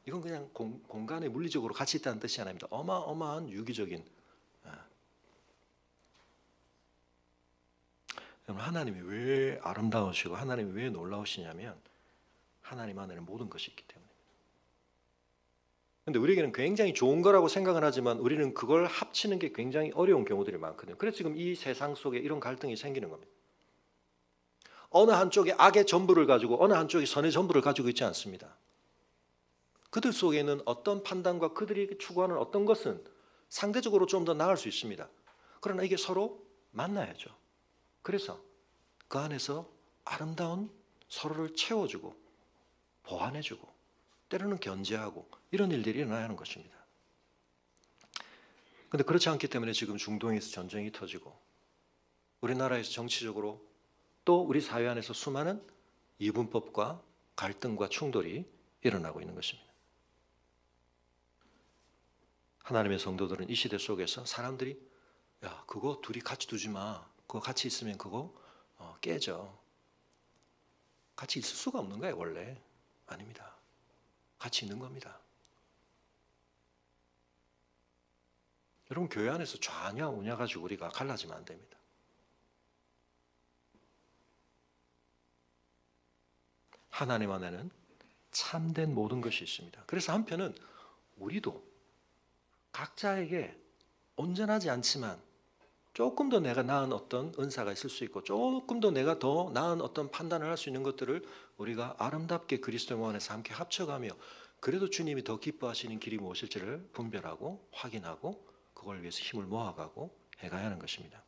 이건 그냥 공간에 물리적으로 같이 있다는 뜻이 아닙니다. 어마어마한 유기적인. 하나님이 왜 아름다우시고 하나님이 왜 놀라우시냐면 하나님 안에는 모든 것이 있기 때문입니다. 그런데 우리에게는 굉장히 좋은 거라고 생각은 하지만 우리는 그걸 합치는 게 굉장히 어려운 경우들이 많거든요. 그래서 지금 이 세상 속에 이런 갈등이 생기는 겁니다. 어느 한쪽이 악의 전부를 가지고 어느 한쪽이 선의 전부를 가지고 있지 않습니다. 그들 속에는 어떤 판단과 그들이 추구하는 어떤 것은 상대적으로 좀 더 나을 수 있습니다. 그러나 이게 서로 만나야죠. 그래서 그 안에서 아름다운 서로를 채워주고 보완해주고 때로는 견제하고 이런 일들이 일어나야 하는 것입니다. 그런데 그렇지 않기 때문에 지금 중동에서 전쟁이 터지고 우리나라에서 정치적으로 또 우리 사회 안에서 수많은 이분법과 갈등과 충돌이 일어나고 있는 것입니다. 하나님의 성도들은 이 시대 속에서 사람들이 야, 그거 둘이 같이 두지 마. 그거 같이 있으면 그거 깨져. 같이 있을 수가 없는 거예요, 원래. 아닙니다. 같이 있는 겁니다. 여러분, 교회 안에서 좌냐 우냐 가지고 우리가 갈라지면 안 됩니다. 하나님 안에는 참된 모든 것이 있습니다. 그래서 한편은 우리도 각자에게 온전하지 않지만 조금 더 내가 나은 어떤 은사가 있을 수 있고 조금 더 내가 더 나은 어떤 판단을 할 수 있는 것들을 우리가 아름답게 그리스도 몸 안에서 함께 합쳐가며 그래도 주님이 더 기뻐하시는 길이 무엇일지를 분별하고 확인하고 그걸 위해서 힘을 모아가고 해가야 하는 것입니다.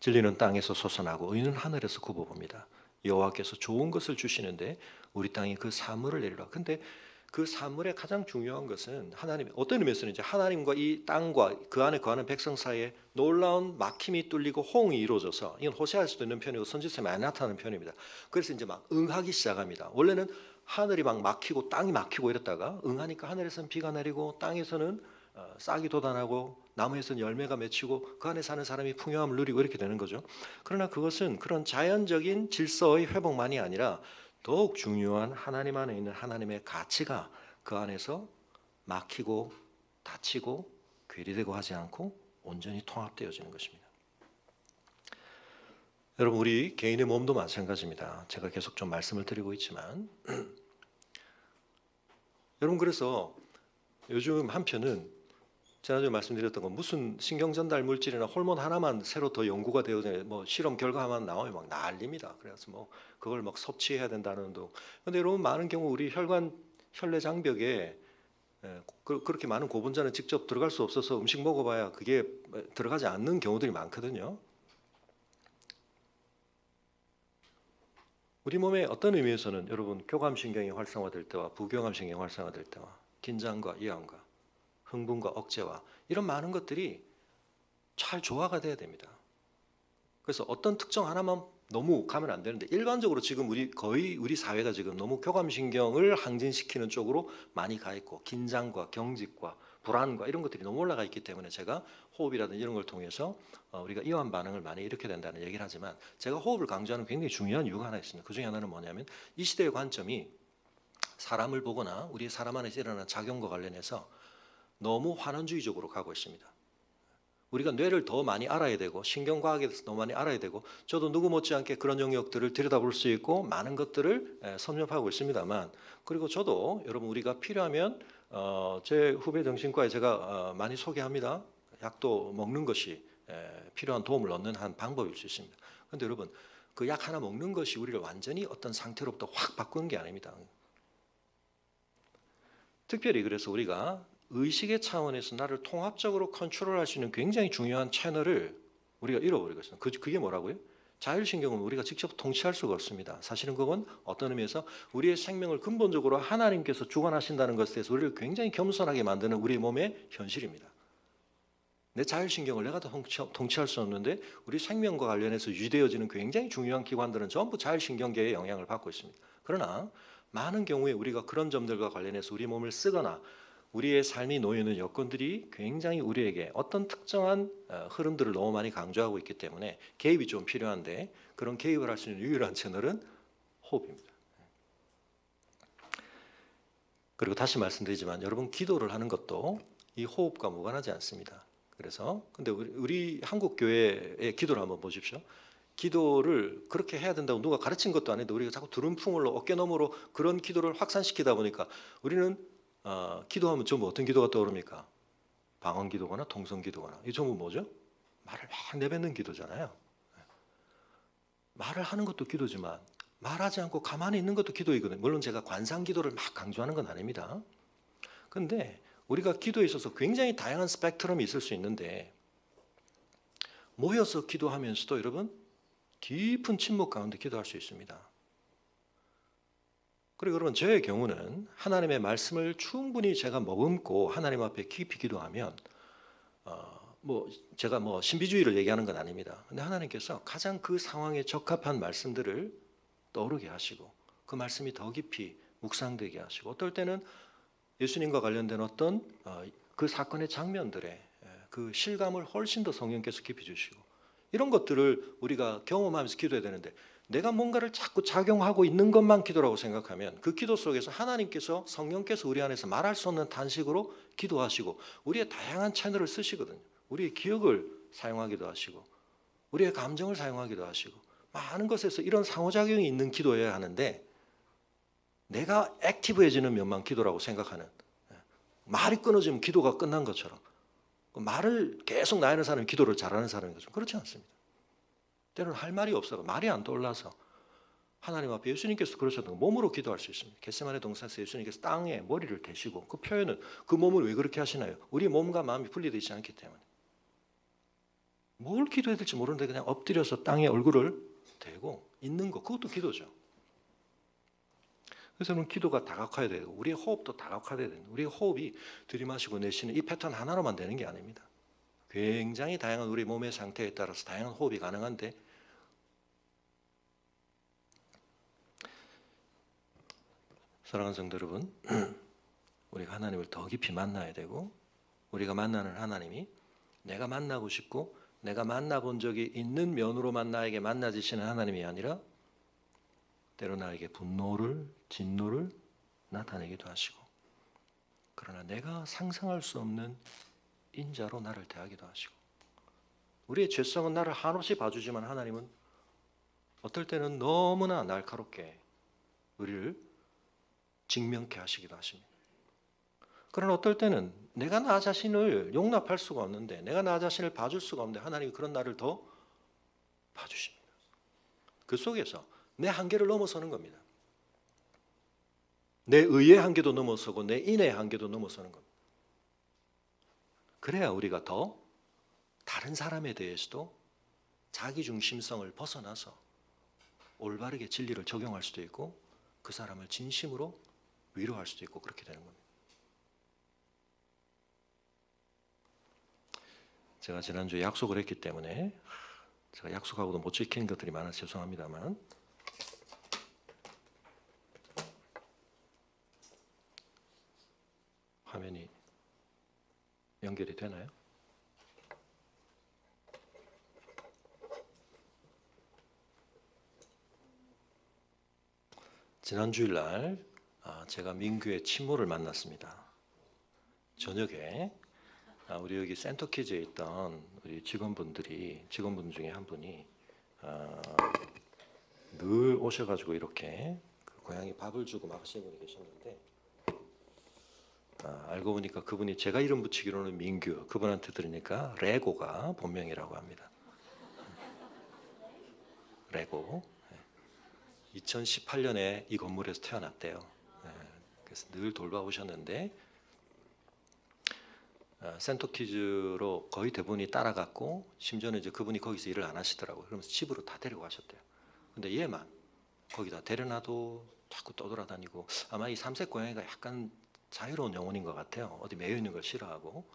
진리는 땅에서 솟아나고 의는 하늘에서 굽어봅니다. 여호와께서 좋은 것을 주시는데 우리 땅에 그 사물을 내리라. 근데 그 사물의 가장 중요한 것은 하나님, 어떤 의미에서는 이제 하나님과 이 땅과 그 안에 거하는 백성 사이에 놀라운 막힘이 뚫리고 호응이 이루어져서, 이건 호세아에서도 있는 편이고 선지서에 많이 나타나는 편입니다. 그래서 이제 막 응하기 시작합니다. 원래는 하늘이 막 막히고 땅이 막히고 이랬다가 응하니까 하늘에서는 비가 내리고 땅에서는 싹이 돋아나고 나무에서는 열매가 맺히고 그 안에 사는 사람이 풍요함을 누리고 이렇게 되는 거죠. 그러나 그것은 그런 자연적인 질서의 회복만이 아니라 더욱 중요한 하나님 안에 있는 하나님의 가치가 그 안에서 막히고 다치고 괴리되고 하지 않고 온전히 통합되어지는 것입니다. 여러분, 우리 개인의 몸도 마찬가지입니다. 제가 계속 좀 말씀을 드리고 있지만 여러분, 그래서 요즘 한편은 지난주에 말씀드렸던 건 무슨 신경 전달 물질이나 호르몬 하나만 새로 더 연구가 되어서 뭐 실험 결과만 나오면 막 난립니다. 그래서 뭐 그걸 막 섭취해야 된다는 둥. 근데 여러분 많은 경우 우리 혈관 혈내 장벽에 그렇게 많은 고분자는 직접 들어갈 수 없어서 음식 먹어봐야 그게 들어가지 않는 경우들이 많거든요. 우리 몸의 어떤 의미에서는 여러분 교감신경이 활성화될 때와 부교감신경이 활성화될 때와 긴장과 이완과 흥분과 억제와 이런 많은 것들이 잘 조화가 돼야 됩니다. 그래서 어떤 특정 하나만 너무 가면 안 되는데 일반적으로 지금 우리 사회가 지금 너무 교감신경을 항진시키는 쪽으로 많이 가 있고 긴장과 경직과 불안과 이런 것들이 너무 올라가 있기 때문에 제가 호흡이라든지 이런 걸 통해서 우리가 이완 반응을 많이 일으켜야 된다는 얘기를 하지만 제가 호흡을 강조하는 굉장히 중요한 이유가 하나 있습니다. 그 중에 하나는 뭐냐면 이 시대의 관점이 사람을 보거나 우리 사람 안에서 일어나는 작용과 관련해서 너무 환원주의적으로 가고 있습니다. 우리가 뇌를 더 많이 알아야 되고 신경과학에 대해서 너무 많이 알아야 되고 저도 누구 못지않게 그런 영역들을 들여다볼 수 있고 많은 것들을 섭렵하고 있습니다만 그리고 저도 여러분 우리가 필요하면 제 후배 정신과에 제가 많이 소개합니다. 약도 먹는 것이 필요한 도움을 얻는 한 방법일 수 있습니다. 그런데 여러분 그 약 하나 먹는 것이 우리를 완전히 어떤 상태로부터 확 바꾸는 게 아닙니다. 특별히 그래서 우리가 의식의 차원에서 나를 통합적으로 컨트롤할 수 있는 굉장히 중요한 채널을 우리가 잃어버리고 있습니다. 그게 뭐라고요? 자율신경은 우리가 직접 통치할 수가 없습니다. 사실은 그건 어떤 의미에서 우리의 생명을 근본적으로 하나님께서 주관하신다는 것에 대해서 우리를 굉장히 겸손하게 만드는 우리 몸의 현실입니다. 내 자율신경을 내가 다 통치할 수 없는데 우리 생명과 관련해서 유지되어지는 굉장히 중요한 기관들은 전부 자율신경계의 영향을 받고 있습니다. 그러나 많은 경우에 우리가 그런 점들과 관련해서 우리 몸을 쓰거나 우리의 삶이 놓이는 여건들이 굉장히 우리에게 어떤 특정한 흐름들을 너무 많이 강조하고 있기 때문에 개입이 좀 필요한데 그런 개입을 할 수 있는 유일한 채널은 호흡입니다. 그리고 다시 말씀드리지만 여러분 기도를 하는 것도 이 호흡과 무관하지 않습니다. 그래서 근데 우리 한국 교회의 기도를 한번 보십시오. 기도를 그렇게 해야 된다고 누가 가르친 것도 아닌데 우리가 자꾸 두rum풍을 어깨너머로 그런 기도를 확산시키다 보니까 우리는 기도하면 전부 어떤 기도가 떠오릅니까? 방언 기도거나 통성 기도거나 이 전부 뭐죠? 말을 막 내뱉는 기도잖아요. 말을 하는 것도 기도지만 말하지 않고 가만히 있는 것도 기도이거든요. 물론 제가 관상 기도를 막 강조하는 건 아닙니다. 그런데 우리가 기도에 있어서 굉장히 다양한 스펙트럼이 있을 수 있는데 모여서 기도하면서도 여러분 깊은 침묵 가운데 기도할 수 있습니다. 그리고 여러분 저의 경우는 하나님의 말씀을 충분히 제가 머금고 하나님 앞에 깊이 기도하면 제가 신비주의를 얘기하는 건 아닙니다. 근데 하나님께서 가장 그 상황에 적합한 말씀들을 떠오르게 하시고 그 말씀이 더 깊이 묵상되게 하시고 어떨 때는 예수님과 관련된 어떤 그 사건의 장면들의 그 실감을 훨씬 더 성령께서 깊이 주시고 이런 것들을 우리가 경험하면서 기도해야 되는데 내가 뭔가를 자꾸 작용하고 있는 것만 기도라고 생각하면 그 기도 속에서 하나님께서 성령께서 우리 안에서 말할 수 없는 단식으로 기도하시고 우리의 다양한 채널을 쓰시거든요. 우리의 기억을 사용하기도 하시고 우리의 감정을 사용하기도 하시고 많은 것에서 이런 상호작용이 있는 기도여야 하는데 내가 액티브해지는 면만 기도라고 생각하는 말이 끊어지면 기도가 끝난 것처럼 말을 계속 나누는 사람이 기도를 잘하는 사람인 것처럼 그렇지 않습니다. 때로는 할 말이 없어서 말이 안 떠올라서 하나님 앞에 예수님께서 그러셨던 거 몸으로 기도할 수 있습니다. 겟세마네 동산에서 예수님께서 땅에 머리를 대시고 그 표현은 그 몸을 왜 그렇게 하시나요? 우리 몸과 마음이 분리되지 않기 때문에 뭘 기도해야 될지 모르는데 그냥 엎드려서 땅에 얼굴을 대고 있는 거 그것도 기도죠. 그래서 우리는 기도가 다각화돼야 되고 우리의 호흡도 다각화돼야 됩니다. 우리의 호흡이 들이마시고 내쉬는 이 패턴 하나로만 되는 게 아닙니다. 굉장히 다양한 우리 몸의 상태에 따라서 다양한 호흡이 가능한데 사랑하는 성도 여러분 우리가 하나님을 더 깊이 만나야 되고 우리가 만나는 하나님이 내가 만나고 싶고 내가 만나본 적이 있는 면으로만 나에게 만나지시는 하나님이 아니라 때로 나에게 분노를 진노를 나타내기도 하시고 그러나 내가 상상할 수 없는 인자로 나를 대하기도 하시고 우리의 죄성은 나를 한없이 봐주지만 하나님은 어떨 때는 너무나 날카롭게 우리를 직면케 하시기도 하십니다. 그러나 어떨 때는 내가 나 자신을 용납할 수가 없는데, 내가 나 자신을 봐줄 수가 없는데 하나님이 그런 나를 더 봐주십니다. 그 속에서 내 한계를 넘어서는 겁니다. 내 의의 한계도 넘어서고 내 인의 한계도 넘어서는 겁니다. 그래야 우리가 더 다른 사람에 대해서도 자기중심성을 벗어나서 올바르게 진리를 적용할 수도 있고 그 사람을 진심으로 위로할 수도 있고 그렇게 되는 겁니다. 제가 지난주에 약속을 했기 때문에 제가 약속하고도 못 지킨 것들이 많아서 죄송합니다만, 화면이 연결이 되나요? 지난 주일날 제가 민규의 친모를 만났습니다. 저녁에 우리 여기 센터키즈에 있던 우리 직원분 중에 한 분이 늘 오셔가지고 이렇게 그 고양이 밥을 주고 막 하시는 분이 계셨는데, 알고 보니까 그분이 제가 이름 붙이기로는 민규, 그분한테 들으니까 레고가 본명이라고 합니다. 레고. 2018년에 이 건물에서 태어났대요. 그래서 늘 돌봐오셨는데 센터키즈로 거의 대부분이 따라갔고, 심지어는 이제 그분이 거기서 일을 안 하시더라고요. 그러면서 집으로 다 데리고 가셨대요. 근데 얘만 거기다 데려놔도 자꾸 떠돌아다니고, 아마 이 삼색 고양이가 약간 자유로운 영혼인 것 같아요. 어디 매여 있는 걸 싫어하고.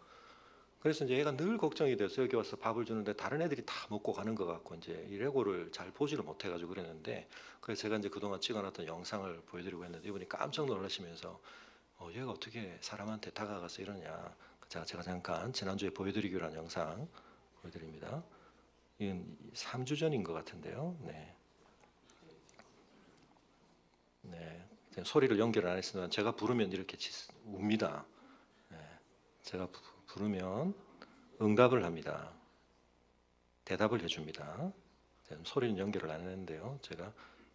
그래서 이제 얘가 늘 걱정이 돼서 여기 와서 밥을 주는데 다른 애들이 다 먹고 가는 것 같고 이제 이 레고를 잘 보지를 못해가지고 그랬는데, 그래서 제가 이제 그동안 찍어놨던 영상을 보여드리고 했는데 이분이 깜짝 놀라시면서 얘가 어떻게 사람한테 다가가서 이러냐. 제가 잠깐 지난주에 보여드리기로 한 영상 보여드립니다. 이건 3주 전인 것 같은데요. 네. 소리를 연결 안 했으면 제가 부르면 이렇게 웁니다. 제가 부르면 응답을 합니다. 대답을 해줍니다. 소리는 연결을 안 했는데요. 제가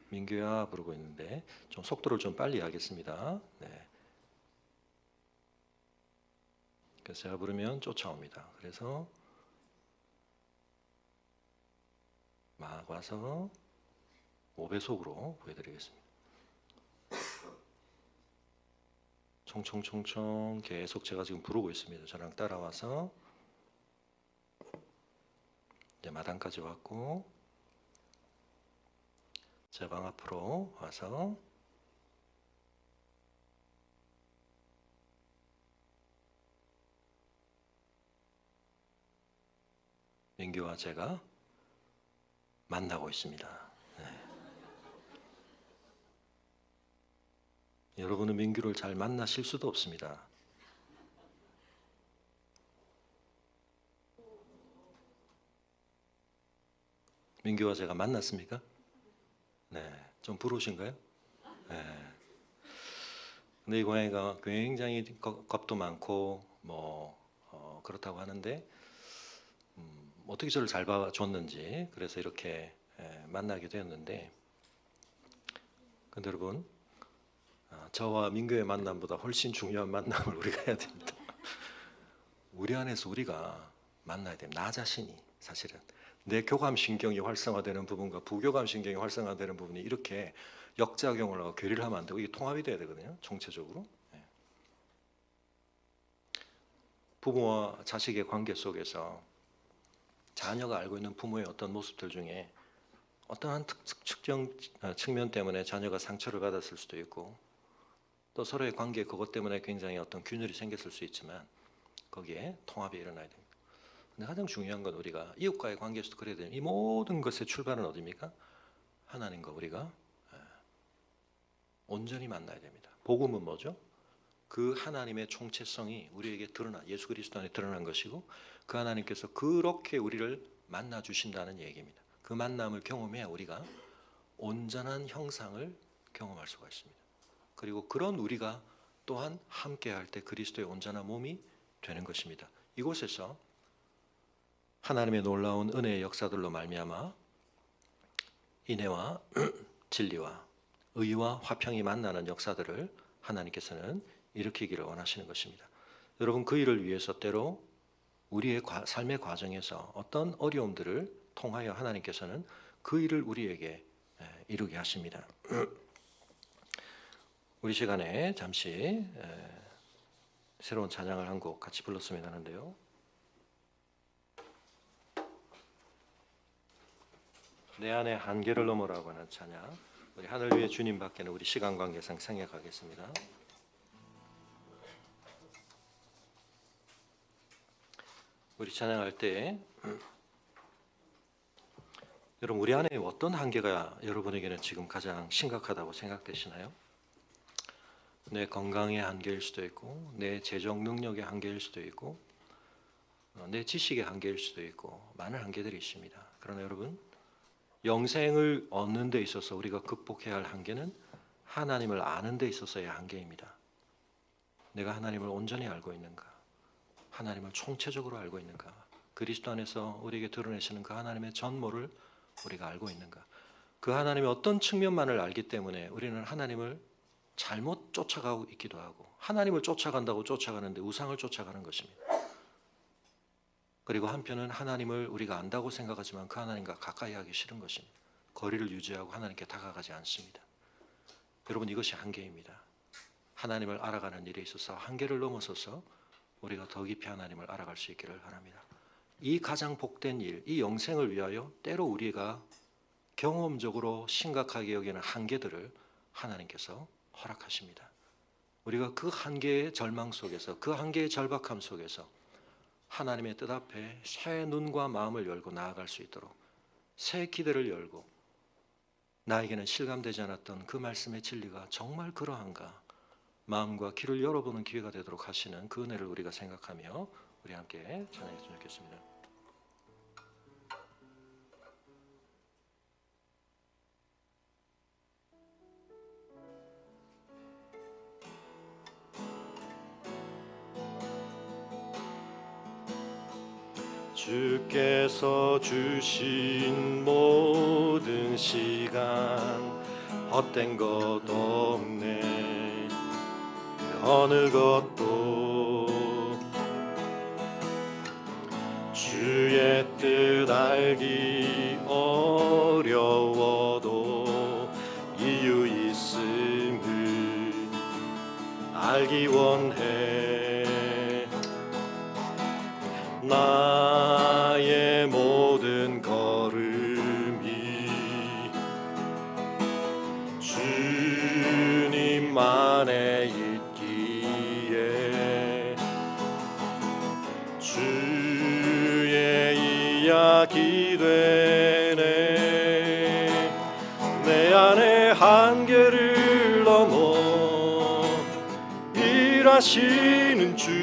민규야 부르고 있는데 좀 속도를 좀 빨리 하겠습니다. 네. 그래서 제가 부르면 쫓아옵니다. 그래서 막 와서 5배속으로 보여드리겠습니다. 총총총총 계속 제가 지금 부르고 있습니다. 저랑 따라와서 이제 마당까지 왔고, 제 방 앞으로 와서 민규와 제가 만나고 있습니다. 여러분은 민규를 잘 만나실 수도 없습니다. 민규와 제가 만났습니까? 네, 좀 부러우신가요? 네. 근데 이 고양이가 굉장히 겁도 많고 그렇다고 하는데 어떻게 저를 잘 봐줬는지 그래서 이렇게 만나게 되었는데, 근데 여러분 저와 민규의 만남보다 훨씬 중요한 만남을 우리가 해야 됩니다. 우리 안에서 우리가 만나야 됩니다. 나 자신이 사실은 내 교감신경이 활성화되는 부분과 부교감신경이 활성화되는 부분이 이렇게 역작용을 하고 괴리를 하면 안 되고 이게 통합이 돼야 되거든요. 총체적으로. 부모와 자식의 관계 속에서 자녀가 알고 있는 부모의 어떤 모습들 중에 어떠한 특정 측면 때문에 자녀가 상처를 받았을 수도 있고, 또 서로의 관계 그것 때문에 굉장히 어떤 균열이 생겼을 수 있지만 거기에 통합이 일어나야 됩니다. 근데 가장 중요한 건 우리가 이웃과의 관계에서도 그래야 돼요. 이 모든 것의 출발은 어디입니까? 하나님과 우리가 온전히 만나야 됩니다. 복음은 뭐죠? 그 하나님의 총체성이 우리에게 예수 그리스도 안에 드러난 것이고, 그 하나님께서 그렇게 우리를 만나 주신다는 얘기입니다. 그 만남을 경험해야 우리가 온전한 형상을 경험할 수가 있습니다. 그리고 그런 우리가 또한 함께 할 때 그리스도의 온전한 몸이 되는 것입니다. 이곳에서 하나님의 놀라운 은혜의 역사들로 말미암아 인애와 진리와 의와 화평이 만나는 역사들을 하나님께서는 일으키기를 원하시는 것입니다. 여러분 그 일을 위해서 때로 우리의 삶의 과정에서 어떤 어려움들을 통하여 하나님께서는 그 일을 우리에게 이루게 하십니다. 우리 시간에 잠시 새로운 찬양을 한 곡 같이 불렀으면 하는데요. 내 안의 한계를 넘어라고 하는 찬양, 우리 하늘 위에 주님 밖에는 우리 시간 관계상 생략하겠습니다. 우리 찬양할 때 여러분 우리 안에 어떤 한계가 여러분에게는 지금 가장 심각하다고 생각되시나요? 내 건강의 한계일 수도 있고, 내 재정 능력의 한계일 수도 있고, 내 지식의 한계일 수도 있고, 많은 한계들이 있습니다. 그러나 여러분, 영생을 얻는 데 있어서 우리가 극복해야 할 한계는 하나님을 아는 데 있어서의 한계입니다. 내가 하나님을 온전히 알고 있는가? 하나님을 총체적으로 알고 있는가? 그리스도 안에서 우리에게 드러내시는 그 하나님의 전모를 우리가 알고 있는가? 그 하나님의 어떤 측면만을 알기 때문에 우리는 하나님을 잘못 쫓아가고 있기도 하고, 하나님을 쫓아간다고 쫓아가는데 우상을 쫓아가는 것입니다. 그리고 한편은 하나님을 우리가 안다고 생각하지만 그 하나님과 가까이 하기 싫은 것입니다. 거리를 유지하고 하나님께 다가가지 않습니다. 여러분, 이것이 한계입니다. 하나님을 알아가는 일에 있어서 한계를 넘어서서 우리가 더 깊이 하나님을 알아갈 수 있기를 바랍니다. 이 가장 복된 일, 이 영생을 위하여 때로 우리가 경험적으로 심각하게 여기는 한계들을 하나님께서 허락하십니다. 우리가 그 한계의 절망 속에서, 그 한계의 절박함 속에서 하나님의 뜻 앞에 새 눈과 마음을 열고 나아갈 수 있도록, 새 기대를 열고 나에게는 실감되지 않았던 그 말씀의 진리가 정말 그러한가, 마음과 귀를 열어보는 기회가 되도록 하시는 그 은혜를 우리가 생각하며 우리 함께 찬양했으면 좋겠습니다. 주께서 주신 모든 시간 헛된 것 없네. 어느 것도 주의 뜻 알기 어려워도 이유 있음을 알기 원해. 나의 모든 걸음이 주님 안에 있기에 주의 이야기 되네. 내 안의 한계를 넘어 일하시는 주,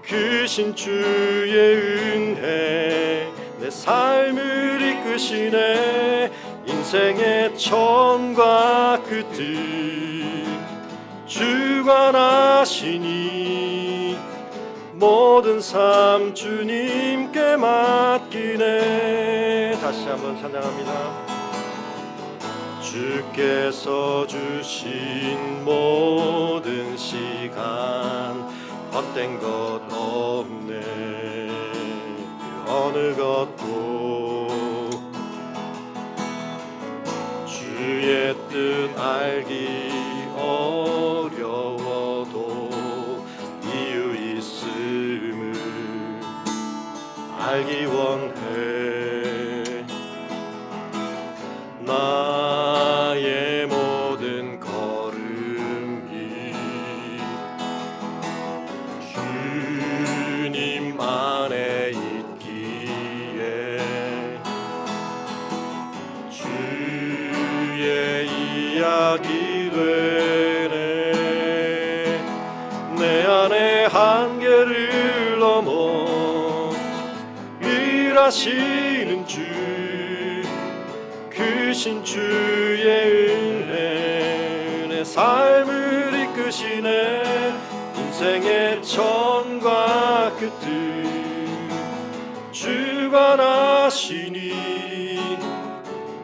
크신 주의 은혜 내 삶을 이끄시네. 인생의 처음과 끝을 주관하시니 모든 삶 주님께 맡기네. 다시 한번 찬양합니다. 주께서 주신 모든 시간 헛된 것 없네. 어느 것도 주의 뜻 알기 어려워도 이유 있음을 알기 원해. 나의 모든 걸음이 주님 안에 있기에 주의 이야기 되네. 내 안의 한계를 넘어 일하시는 주, 크신 주의 은혜 내 삶을 이끄시네. 인생의 처음과 끝을 주관하시니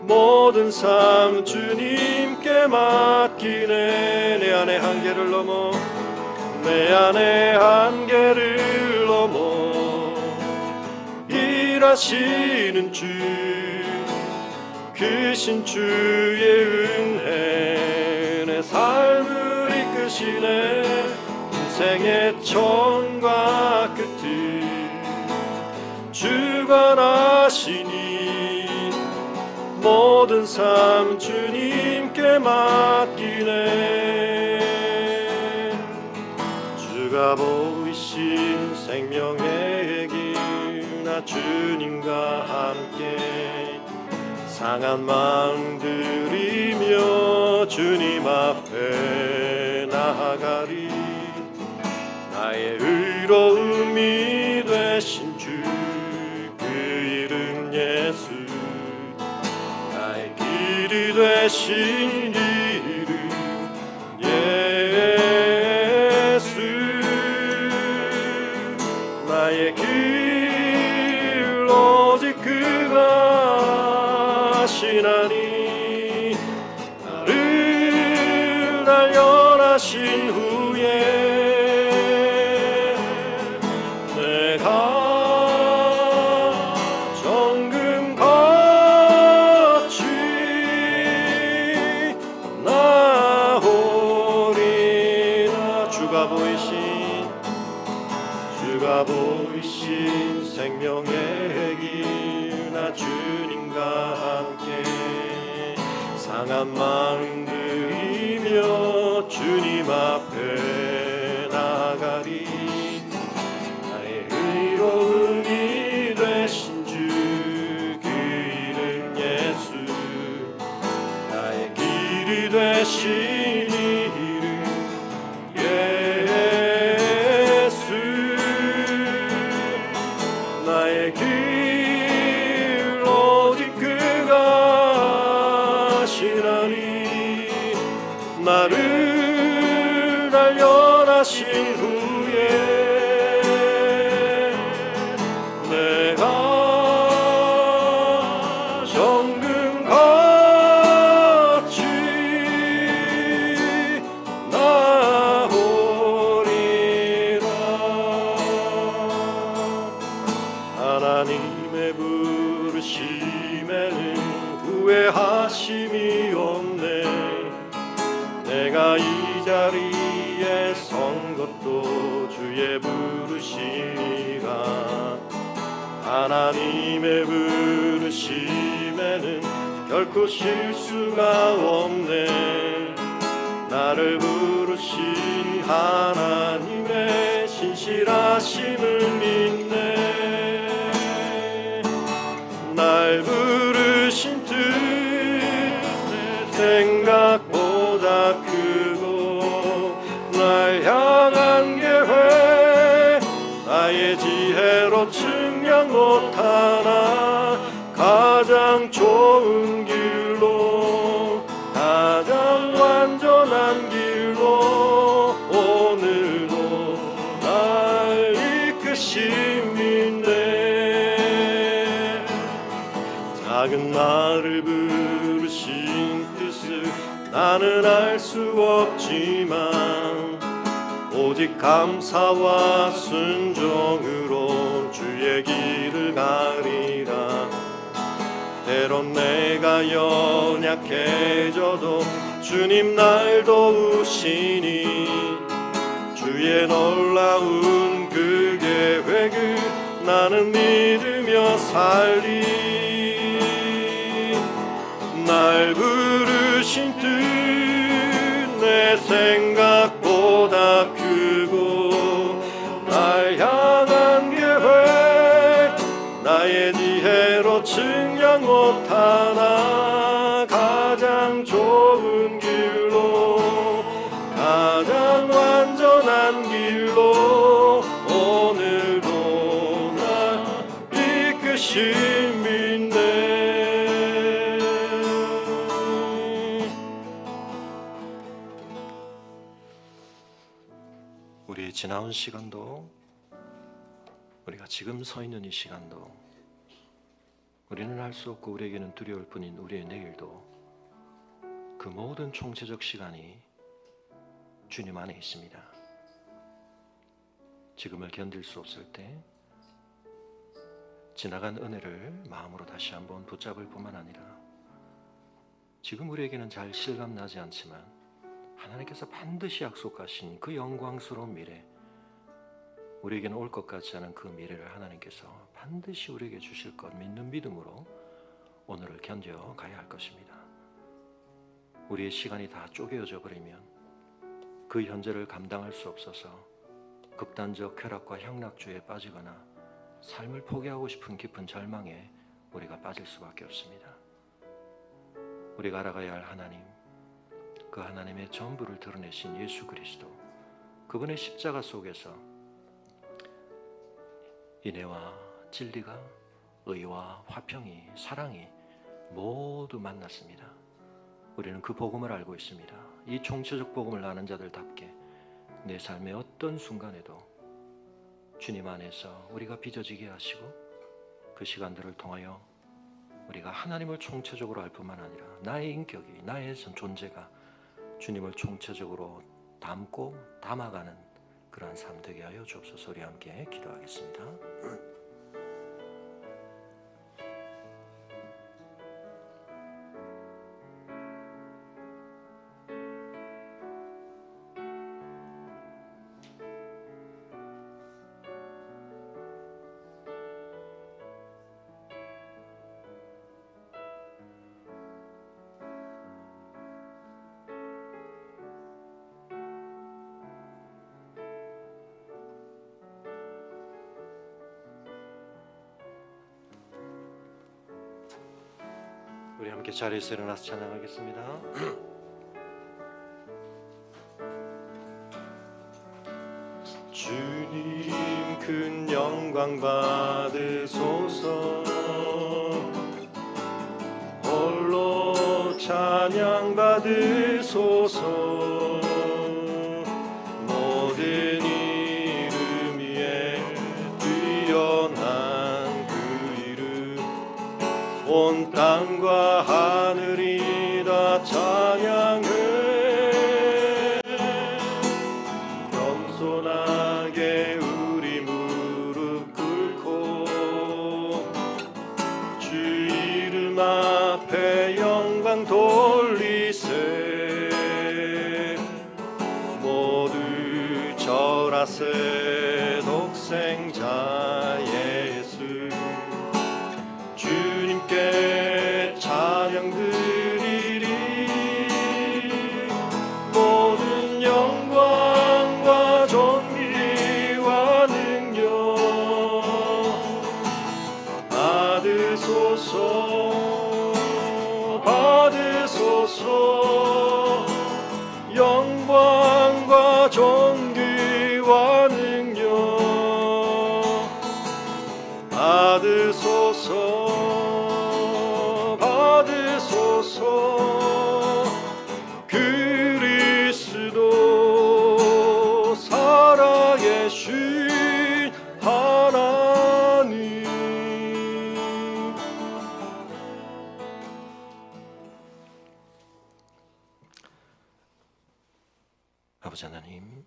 모든 삶 주님께 맡기네. 내 안의 한계를 넘어 내 안의 한계를 넘어 일하시는 주, 크신 주의 은혜 내 삶을 이끄시네. 인생의 처음과 끝을 주관하시니 모든 삶 주님께 맡기네. 주가 보이신 생명의 길 나 주님과 함께 상한 마음 들이며 주님 앞에 나아가리. 나의 의로움이 되신 주 그 이름 예수, 나의 길이 되신 이름 예수. 나의 길 오직 그가 하시나니 나를 단련하신 후에 주가 보이신 생명의 길 나 주님과 함께 상한 마음 들이며 주님 앞에 나가리. 나의 의로움이 되신 주 그 이름 예수, 나의 길이 되신 이름 예수. 나의 길 오직 그가 하시나니 나를 단련하신 후에 내가 정금같이 나오리라. 하나님의 부르심에는 후회하심이 없네. 내가 이 자리에 선 것도 주의 부르심이라. 하나님의 부르심에는 결코 실수가 없네. 나를 부르신 하나님의 신실하심을 믿네. 날 부르신 뜻 내 생각보다 크고 날 향한 계획 나의 지혜로 측량 못하나 가장 좋은 길로 가장 완전한 길로 오늘도 날 이끄심인데 작은 나를 부르신 뜻을 나는 알 수 없지만 오직 감사와 순종으로 주의 길을 가리라. 때론 내가 연약해져도 주님 날 도우시니 주의 놀라운 그 계획을 나는 믿으며 살리. 날 부르신 뜻 내 생각보다 크고 날 향한 계획 나의 지혜로 측량 못하나 가장 좋은 길로 가장 완전한 길로 오늘도 날 이끄심인데. 우리 지나온 시간도 우리가 지금 서 있는 이 시간도 우리는 알 수 없고 우리에게는 두려울 뿐인 우리의 내일도 그 모든 총체적 시간이 주님 안에 있습니다. 지금을 견딜 수 없을 때 지나간 은혜를 마음으로 다시 한번 붙잡을 뿐만 아니라 지금 우리에게는 잘 실감나지 않지만 하나님께서 반드시 약속하신 그 영광스러운 미래, 우리에게는 올 것 같지 않은 그 미래를 하나님께서 반드시 우리에게 주실 것 믿는 믿음으로 오늘을 견뎌가야 할 것입니다. 우리의 시간이 다 쪼개어져 버리면 그 현재를 감당할 수 없어서 극단적 쾌락과 향락주의에 빠지거나 삶을 포기하고 싶은 깊은 절망에 우리가 빠질 수밖에 없습니다. 우리가 알아가야 할 하나님, 그 하나님의 전부를 드러내신 예수 그리스도, 그분의 십자가 속에서 인애와 진리가, 의와 화평이, 사랑이 모두 만났습니다. 우리는 그 복음을 알고 있습니다. 이 총체적 복음을 아는 자들답게 내 삶의 어떤 순간에도 주님 안에서 우리가 빚어지게 하시고 그 시간들을 통하여 우리가 하나님을 총체적으로 알 뿐만 아니라 나의 인격이, 나의 존재가 주님을 총체적으로 담고 담아가는 그러한 삶 되게 하여 주옵소서. 우리 함께 기도하겠습니다. 우리 함께 자리에서 일어나서 찬양하겠습니다. 주님 큰 영광 받으소서. 홀로 찬양 받으소서. 모든 이름 위에 뛰어난 그 이름, 온 땅과 하늘이 다 찬양해. 겸손하게 우리 무릎 꿇고 주 이름 앞에 영광 돌리세. 모두 절하세. 독생자 예수 주님께 찬양 드리리. 모든 영광과 존귀와 능력 받으소서. 받으소서. 영광과 존귀와 능력 받으소서. 받으소서. 그리스도 살아계신 하나님. 아버지 하나님,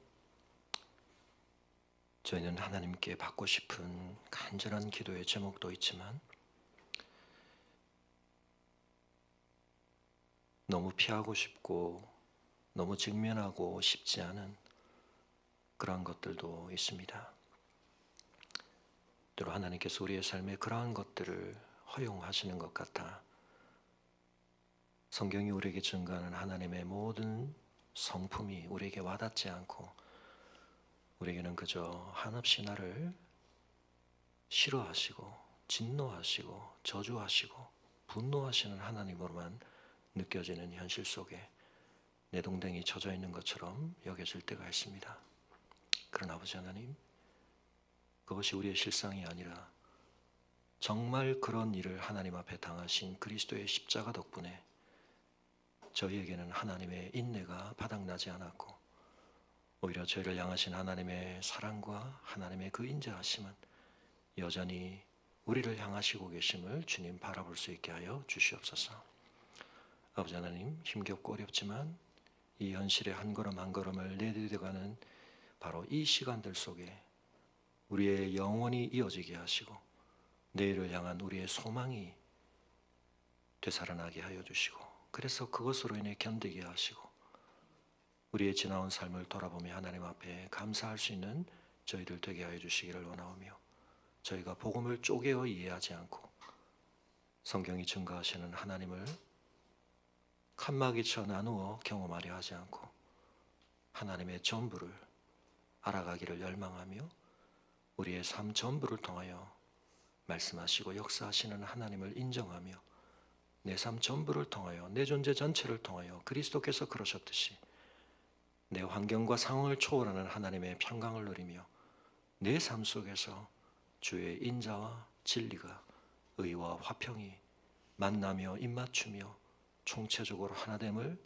저희는 하나님께 받고 싶은 간절한 기도의 제목도 있지만 너무 피하고 싶고 너무 직면하고 싶지 않은 그러한 것들도 있습니다. 때로 하나님께서 우리의 삶에 그러한 것들을 허용하시는 것 같아 성경이 우리에게 증거하는 하나님의 모든 성품이 우리에게 와닿지 않고 우리에게는 그저 한없이 나를 싫어하시고 진노하시고 저주하시고 분노하시는 하나님으로만 느껴지는 현실 속에 내동댕이 쳐져 있는 것처럼 여겨질 때가 있습니다. 그러나 아버지 하나님, 그것이 우리의 실상이 아니라 정말 그런 일을 하나님 앞에 당하신 그리스도의 십자가 덕분에 저희에게는 하나님의 인내가 바닥나지 않았고 오히려 저희를 향하신 하나님의 사랑과 하나님의 그 인자하심은 여전히 우리를 향하시고 계심을 주님 바라볼 수 있게 하여 주시옵소서. 아버지 하나님, 힘겹고 어렵지만 이 현실의 한 걸음 한 걸음을 내디뎌가는 바로 이 시간들 속에 우리의 영혼이 이어지게 하시고 내일을 향한 우리의 소망이 되살아나게 하여 주시고, 그래서 그것으로 인해 견디게 하시고 우리의 지나온 삶을 돌아보며 하나님 앞에 감사할 수 있는 저희들 되게 하여 주시기를 원하오며, 저희가 복음을 쪼개어 이해하지 않고 성경이 증거하시는 하나님을 칸막이 쳐 나누어 경험하려 하지 않고 하나님의 전부를 알아가기를 열망하며 우리의 삶 전부를 통하여 말씀하시고 역사하시는 하나님을 인정하며 내 삶 전부를 통하여, 내 존재 전체를 통하여 그리스도께서 그러셨듯이 내 환경과 상황을 초월하는 하나님의 평강을 누리며 내 삶 속에서 주의 인자와 진리가, 의와 화평이 만나며 입맞추며 총체적으로 하나됨을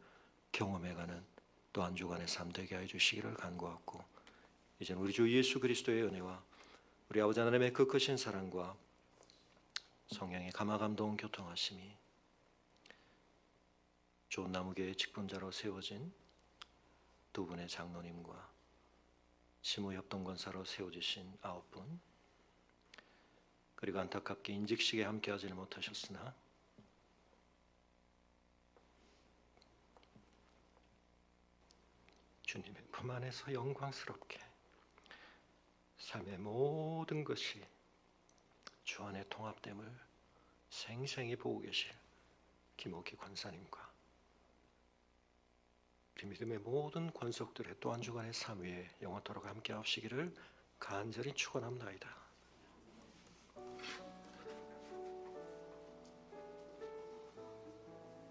경험해가는 또 한 주간의 삶 되게 하여 주시기를 간구하고, 이제는 우리 주 예수 그리스도의 은혜와 우리 아버지 하나님의 그 크신 사랑과 성령의 감화감동 교통하심이 좋은 나무교의 직분자로 세워진 두 분의 장로님과 시무협동권사로 세워지신 9분, 그리고 안타깝게 인직식에 함께하지는 못하셨으나 주님의 품 안에서 영광스럽게 삶의 모든 것이 주 안에 통합됨을 생생히 보고 계실 김옥희 권사님과 우리 믿음의 모든 권속들의 또 한 주간의 삶 위에 영원토록 함께 하시기를 간절히 축원합니다.